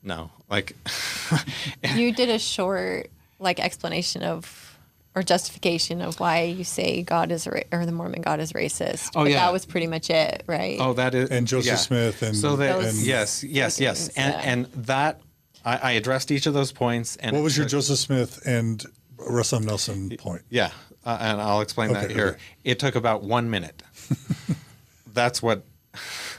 No. Like, You did a short, like, explanation of, or justification of why you say God is, or the Mormon God is racist. Oh, but yeah. that was pretty much it, right? oh, that is. And Joseph yeah. Smith and So that, and yes. things, And that, I addressed each of those points. And what was your Joseph Smith and Russell M. Nelson point? Yeah, and I'll explain that Okay, here. okay. It took about 1 minute. That's what.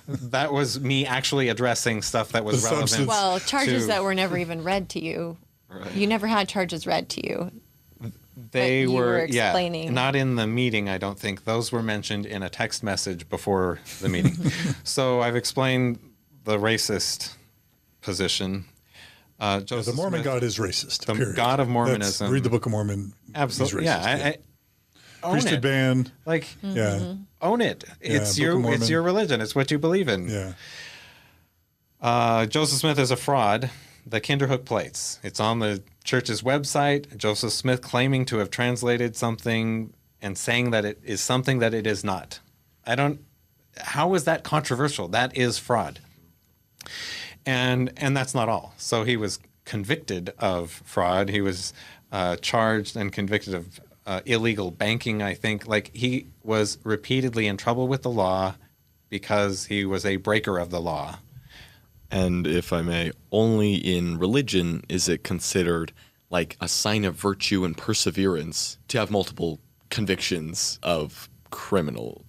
That was me actually addressing stuff that was The relevant. substance. Well, charges to- that were never even read to you. Right. You never had charges read to you. They But you were yeah, explaining. not in the meeting, I don't think. Those were mentioned in a text message before the meeting. So I've explained the racist position. Joseph The Mormon Smith, God is racist. the period. God of Mormonism. Read the Book of Mormon. Absolutely, He's racist, yeah. I own Priesthood it. ban. Like, Yeah, own it. It's Book of Mormon. it's your religion. It's what you believe in. yeah. Joseph Smith is a fraud. The Kinderhook plates. It's on the church's website. Joseph Smith claiming to have translated something and saying that it is something that it is not. How is that controversial? That is fraud. And that's not all. So he was convicted of fraud. He was charged and convicted of illegal banking, I think. Like, he was repeatedly in trouble with the law because he was a breaker of the law. And if I may, only in religion is it considered like a sign of virtue and perseverance to have multiple convictions of criminal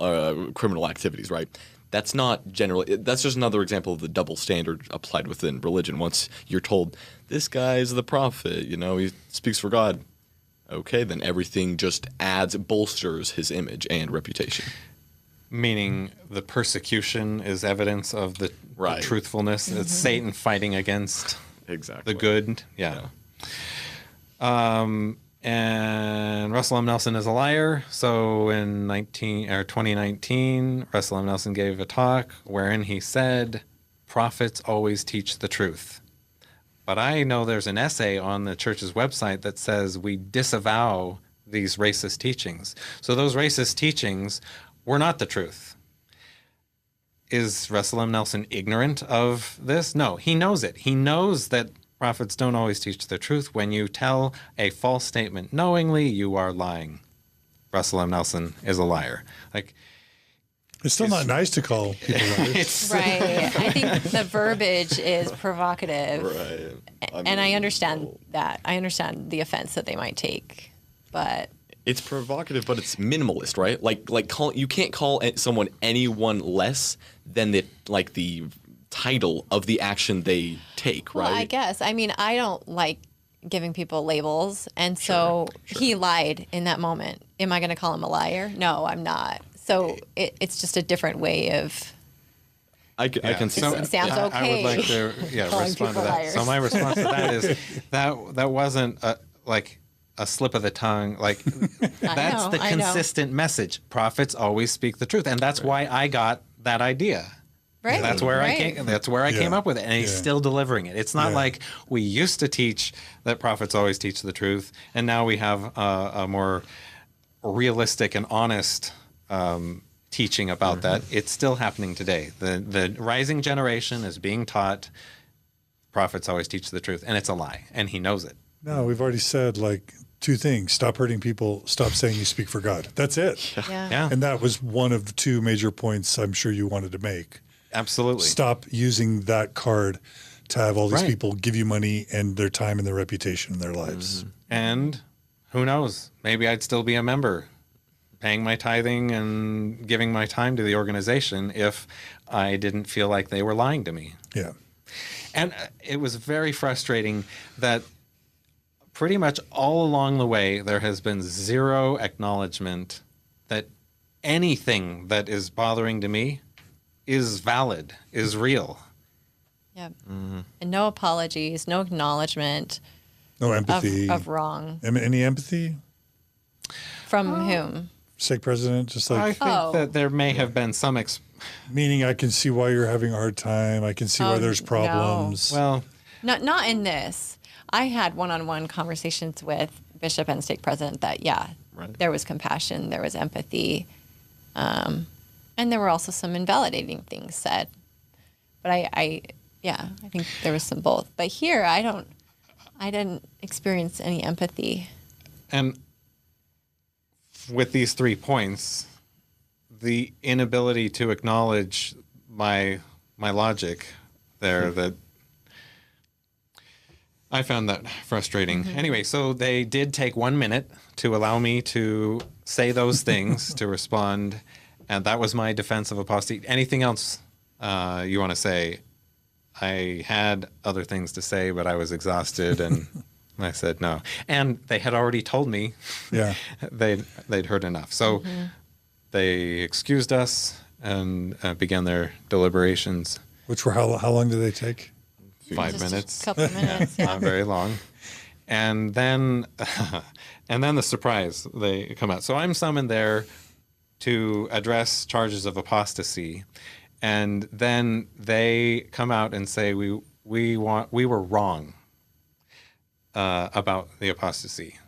activities, right? That's not generally. That's just another example of the double standard applied within religion. Once you're told this guy is the prophet, he speaks for God, okay, then everything just bolsters his image and reputation. Meaning the persecution is evidence of the Right. truthfulness. It's Satan fighting against Exactly. the good. Yeah. And Russell M. Nelson is a liar. So in 2019, Russell M. Nelson gave a talk wherein he said, prophets always teach the truth. But I know there's an essay on the church's website that says we disavow these racist teachings. So those racist teachings were not the truth. Is Russell M. Nelson ignorant of this? No, he knows it. He knows that prophets don't always teach the truth. When you tell a false statement knowingly, you are lying. Russell M. Nelson is a liar. Like, It's still not nice to call people liars. Right. I think the verbiage is provocative. Right. And I understand that. I understand the offense that they might take. But It's provocative, but it's minimalist, right? You can't call someone anyone less than the title of the action they take, well, right? I guess. I mean, I don't like giving people labels. And so he lied in that moment. Am I going to call him a liar? No, I'm not. So it's just a different way of. I can see So- that. Sounds I okay. would like to Calling respond to people that. liars. So my response to that is that wasn't a slip of the tongue. Like, that's the I know. consistent message. Prophets always speak the truth, and that's why I got that idea. Right. That's where I right. came. That's where I came Yeah. up with it, and he's Yeah. still delivering it. It's not Yeah. like we used to teach that prophets always teach the truth, and now we have a more realistic and honest teaching about that. It's still happening today. The rising generation is being taught prophets always teach the truth, and it's a lie, and he knows it. No, we've already said two things: stop hurting people, stop saying you speak for God. That's it. Yeah. Yeah, And that was one of the two major points I'm sure you wanted to make. absolutely. Stop using that card to have all these Right. people give you money and their time and their reputation and their lives. And who knows? Maybe I'd still be a member, paying my tithing and giving my time to the organization if I didn't feel like they were lying to me. Yeah. And it was very frustrating that pretty much all along the way, there has been zero acknowledgement that anything that is bothering to me is valid, is real. Yep. And no apologies, no acknowledgement No empathy. of wrong. Any empathy? From whom? stake president? Just I like, think that there may have been some meaning I can see why you're having a hard time. I can see why there's problems. well, Not in this. I had one-on-one conversations with bishop and stake president that, there was compassion, there was empathy, and there were also some invalidating things said. But I think there was some both. But here, I didn't experience any empathy. and with these 3 points, the inability to acknowledge my logic there, that I found that frustrating. Anyway, so they did take 1 minute to allow me to say those things, to respond, and that was my defense of apostasy. Anything else you want to say? I had other things to say, but I was exhausted, and I said no. And they had already told me they'd heard enough. So they excused us and began their deliberations. Which were how long did they take? 5 minutes. A couple of minutes, Not very long. And then the surprise, they come out. So I'm summoned there to address charges of apostasy. And then they come out and say, we were wrong about the apostasy.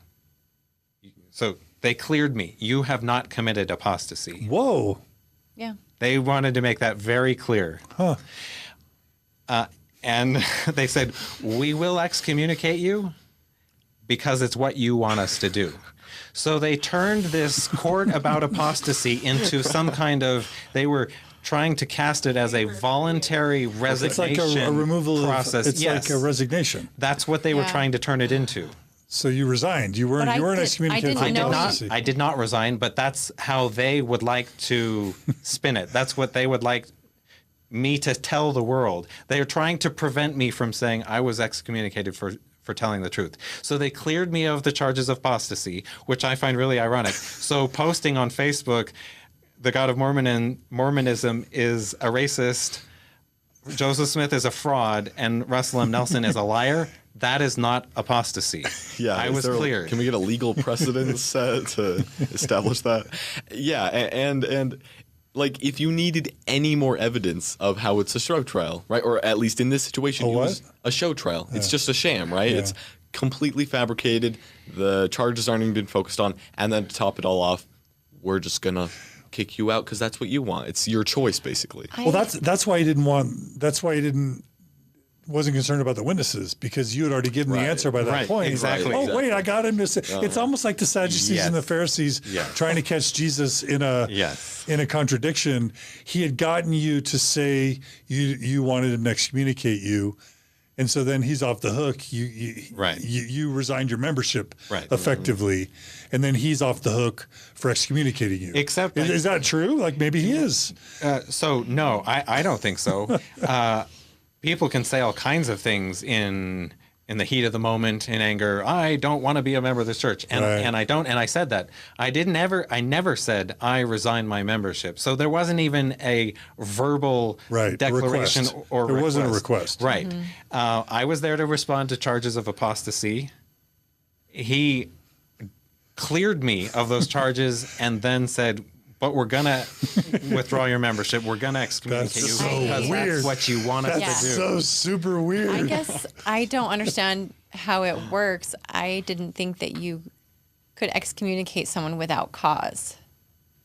So they cleared me. You have not committed apostasy. Whoa. Yeah. They wanted to make that very clear. Huh. And they said, we will excommunicate you because it's what you want us to do. So they turned this court about apostasy into some kind of, they were trying to cast it as a voluntary resignation It's like a removal process. It's like a resignation. That's what they were trying to turn it into. So you resigned. You weren't excommunicated. I did not resign, but that's how they would like to spin it. That's what they would like me to tell the world. They are trying to prevent me from saying I was excommunicated for telling the truth. So they cleared me of the charges of apostasy, which I find really ironic. So posting on Facebook, the God of Mormonism is a racist, Joseph Smith is a fraud, and Russell M. Nelson is a liar, that is not apostasy. Yeah, I was clear. Can we get a legal precedent set to establish that? Yeah, and like if you needed any more evidence of how it's a show trial, right? Or at least in this situation, it was a show trial. Yeah. It's just a sham, right? Yeah. It's completely fabricated. The charges aren't even been focused on. And then to top it all off, we're just going to kick you out because that's what you want. It's your choice, basically. Well, that's why you wasn't concerned about the witnesses, because you had already given the answer by that point. Exactly. Oh, wait, I got him to say. It's almost like the Sadducees and the Pharisees trying to catch Jesus in a contradiction. He had gotten you to say you wanted him to excommunicate you, and so then he's off the hook. You resigned your membership effectively, and then he's off the hook for excommunicating you. Except is that true? Like maybe he is. So no, I don't think so. People can say all kinds of things in the heat of the moment, in anger. I don't want to be a member of this church, and I don't. And I said that. I never said I resigned my membership. So there wasn't even a verbal declaration or there wasn't a request. Right. I was there to respond to charges of apostasy. He cleared me of those charges and then said, but we're going to withdraw your membership. We're going to excommunicate you because that's what you want us to do. That's so super weird. I guess I don't understand how it works. I didn't think that you could excommunicate someone without cause.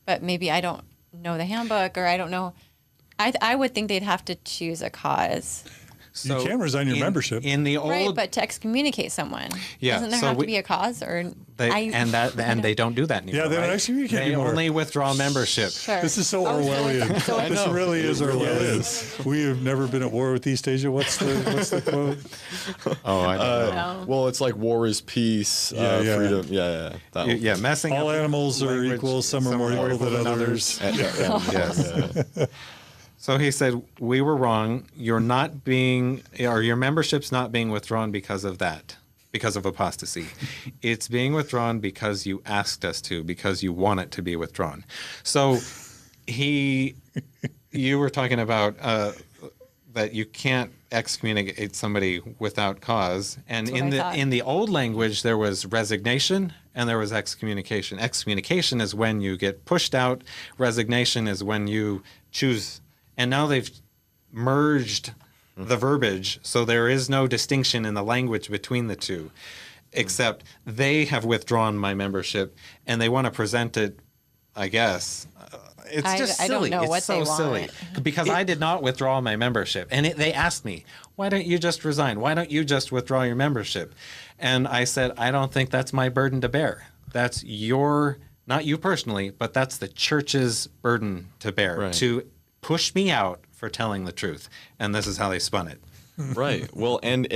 But maybe I don't know the handbook, or I don't know. I would think they'd have to choose a cause. So you can resign your membership in the old, but to excommunicate someone, doesn't there have to be a cause? Or they don't do that anymore. Yeah, they don't excommunicate anymore. They only withdraw membership. Sure. This is so Orwellian. This really is Orwellian. We have never been at war with East Asia. What's the quote? Oh, I don't know. Well, it's like war is peace, freedom. Yeah. Messing all up animals are equal. Some are more equal than others. Yes. So he said, we were wrong. Your membership's not being withdrawn because of that, because of apostasy. It's being withdrawn because you asked us to, because you want it to be withdrawn. So you were talking about that you can't excommunicate somebody without cause. And in the old language, there was resignation and there was excommunication. Excommunication is when you get pushed out. Resignation is when you choose. And now they've merged the verbiage, so there is no distinction in the language between the two, except they have withdrawn my membership, and they want to present it, I guess. It's just silly. I don't know it's what so they silly. want. Because I did not withdraw my membership. And they asked me, why don't you just resign? Why don't you just withdraw your membership? And I said, I don't think that's my burden to bear. That's not you personally, but that's the church's burden to bear, to push me out for telling the truth. And this is how they spun it. Right. Well, and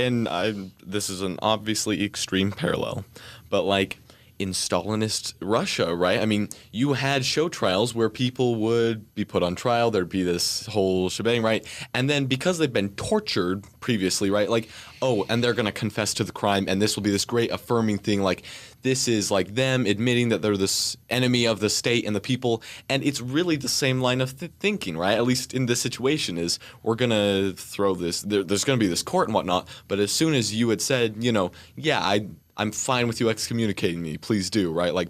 this is an obviously extreme parallel, but like in Stalinist Russia, right? I mean, you had show trials where people would be put on trial. There'd be this whole shebang, right? And then because they've been tortured previously, right? Like, oh, and they're going to confess to the crime, and this will be this great affirming thing. Like, this is like them admitting that they're this enemy of the state and the people. And it's really the same line of thinking, right? At least in this situation is we're going to throw this, there's going to be this court and whatnot. But as soon as you had said, yeah, I'm fine with you excommunicating me, please do, right? Like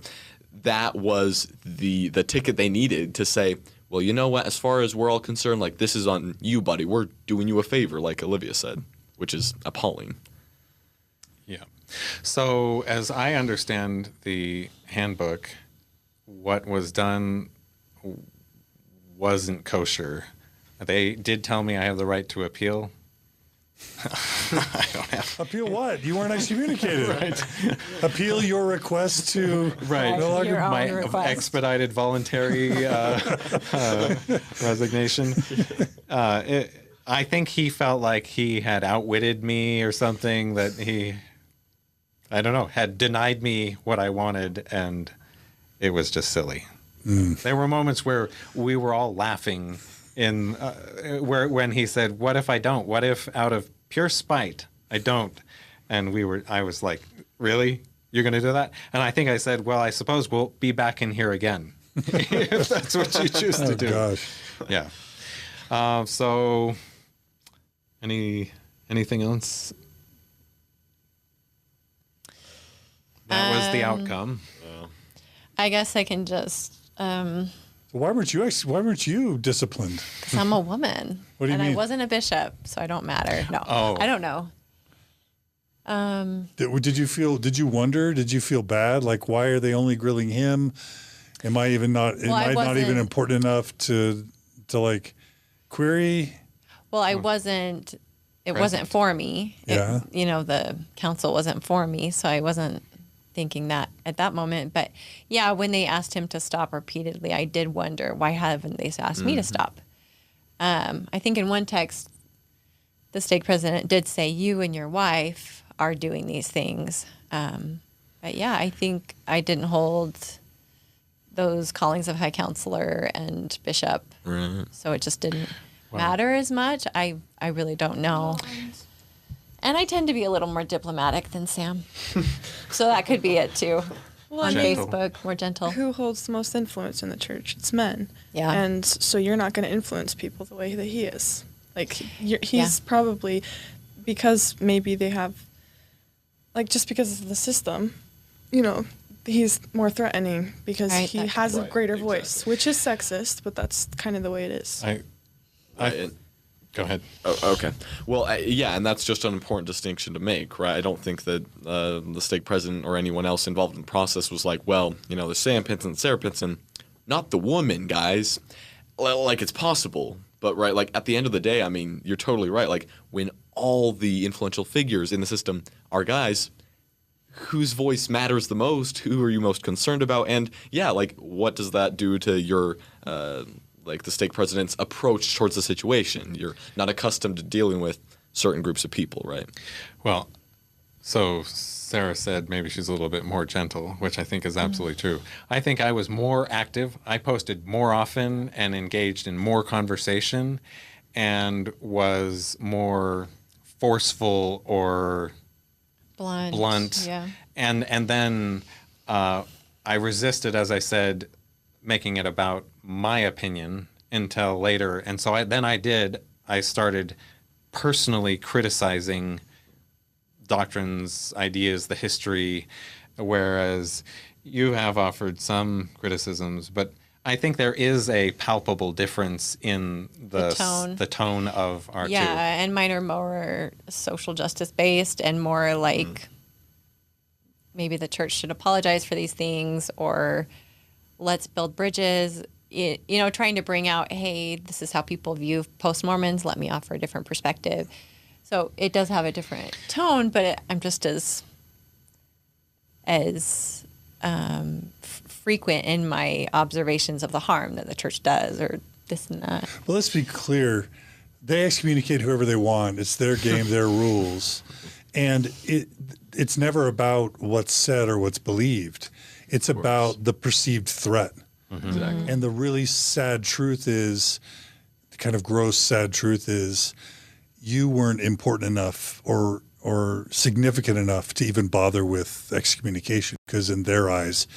that was the ticket they needed to say, well, you know what, as far as we're all concerned, like this is on you, buddy. We're doing you a favor, like Olivia said, which is appalling. Yeah. So as I understand the handbook, what was done wasn't kosher. They did tell me I have the right to appeal. I don't have. Appeal what? You weren't excommunicated. Right. Appeal your request to no longer Your own my request. expedited voluntary resignation. I think he felt like he had outwitted me or something, that he, I don't know, had denied me what I wanted, and it was just silly. There were moments where we were all laughing when he said, "What if I don't? What if out of pure spite I don't?" And I was like, "Really? You're going to do that?" And I think I said, "Well, I suppose we'll be back in here again if that's what you choose to do." Gosh. Yeah. So, anything else? That was the outcome. I guess I can just. Why weren't you disciplined? Because I'm a woman. What do you and mean? I wasn't a bishop, so I don't matter. No, I don't know. Did you wonder? Did you feel bad? Like, why are they only grilling him? Am I not even important enough to like query? Well, I wasn't. It wasn't for me. Yeah. The council wasn't for me, so I wasn't thinking that at that moment. But yeah, when they asked him to stop repeatedly, I did wonder, why haven't they asked me to stop? I think in one text, the stake president did say, "You and your wife are doing these things." But yeah, I think I didn't hold those callings of high counselor and bishop. Right. So it just didn't matter as much. I really don't know. And I tend to be a little more diplomatic than Sam. So that could be it too. Well, On Gentle. Facebook, more gentle. Who holds the most influence in the church? It's men. Yeah. And so you're not going to influence people the way that he is. Like, he's probably, because maybe they have, like, just because of the system, he's more threatening because he has a greater voice, which is sexist, but that's kind of the way it is. Go ahead. Oh, okay. Well, and that's just an important distinction to make, right? I don't think that the stake president or anyone else involved in the process was like, well, there's Sam Pinson and Sara Pinson, not the woman, guys. Like, it's possible. But, right, like, at the end of the day, I mean, you're totally right. Like, when all the influential figures in the system are guys, whose voice matters the most? Who are you most concerned about? And, yeah, like, what does that do to your the stake president's approach towards the situation? You're not accustomed to dealing with certain groups of people, right? Well, so Sara said maybe she's a little bit more gentle, which I think is absolutely true. I think I was more active. I posted more often and engaged in more conversation and was more forceful or blunt. Yeah. And then I resisted, as I said, making it about my opinion until later. And so I started personally criticizing doctrines, ideas, the history, whereas you have offered some criticisms, but I think there is a palpable difference in the tone of our two. Yeah, and mine are more social justice based and more like maybe the church should apologize for these things, or let's build bridges. Trying to bring out, hey, this is how people view post-Mormons. Let me offer a different perspective. So it does have a different tone, but I'm just as frequent in my observations of the harm that the church does, or this and that. Well, let's be clear. They excommunicate whoever they want. It's their game, their rules. And it's never about what's said or what's believed. It's about the perceived threat. Exactly. And the really sad truth is, the kind of gross sad truth is, you weren't important enough or significant enough to even bother with excommunication, because in their eyes,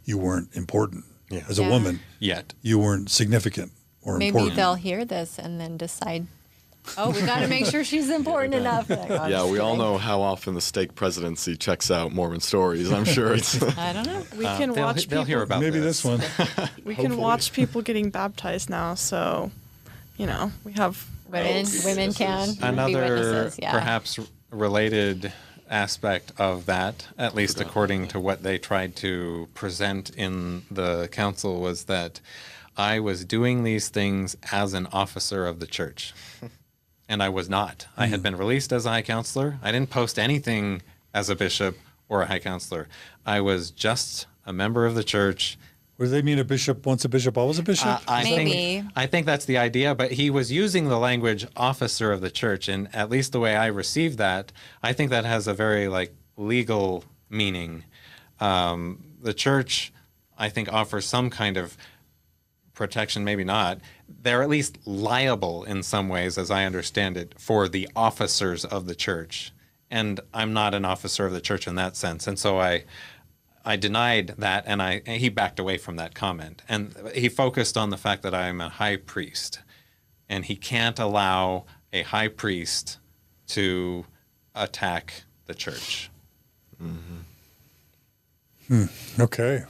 you weren't important. As a woman, yet you weren't significant or Maybe important. they'll hear this and then decide, oh, we got to make sure she's important enough. Yeah, we all know how often the stake presidency checks out Mormon Stories. I'm sure it's. I don't know. We can watch they'll hear about Maybe this one. We can watch people getting baptized now, so we have Women can be Another witnesses. Yeah. perhaps related aspect of that, at least according to what they tried to present in the council, was that I was doing these things as an officer of the church. And I was not. I had been released as a high counselor. I didn't post anything as a bishop or a high counselor. I was just a member of the church. Or do they mean a bishop, once a bishop, always a bishop? Maybe. I think that's the idea, but he was using the language officer of the church, and at least the way I received that, I think that has a very legal meaning. The church, I think, offers some kind of protection, maybe not. They're at least liable in some ways, as I understand it, for the officers of the church. And I'm not an officer of the church in that sense. And so I denied that, and he backed away from that comment. And he focused on the fact that I am a high priest, and he can't allow a high priest to attack the church. Okay.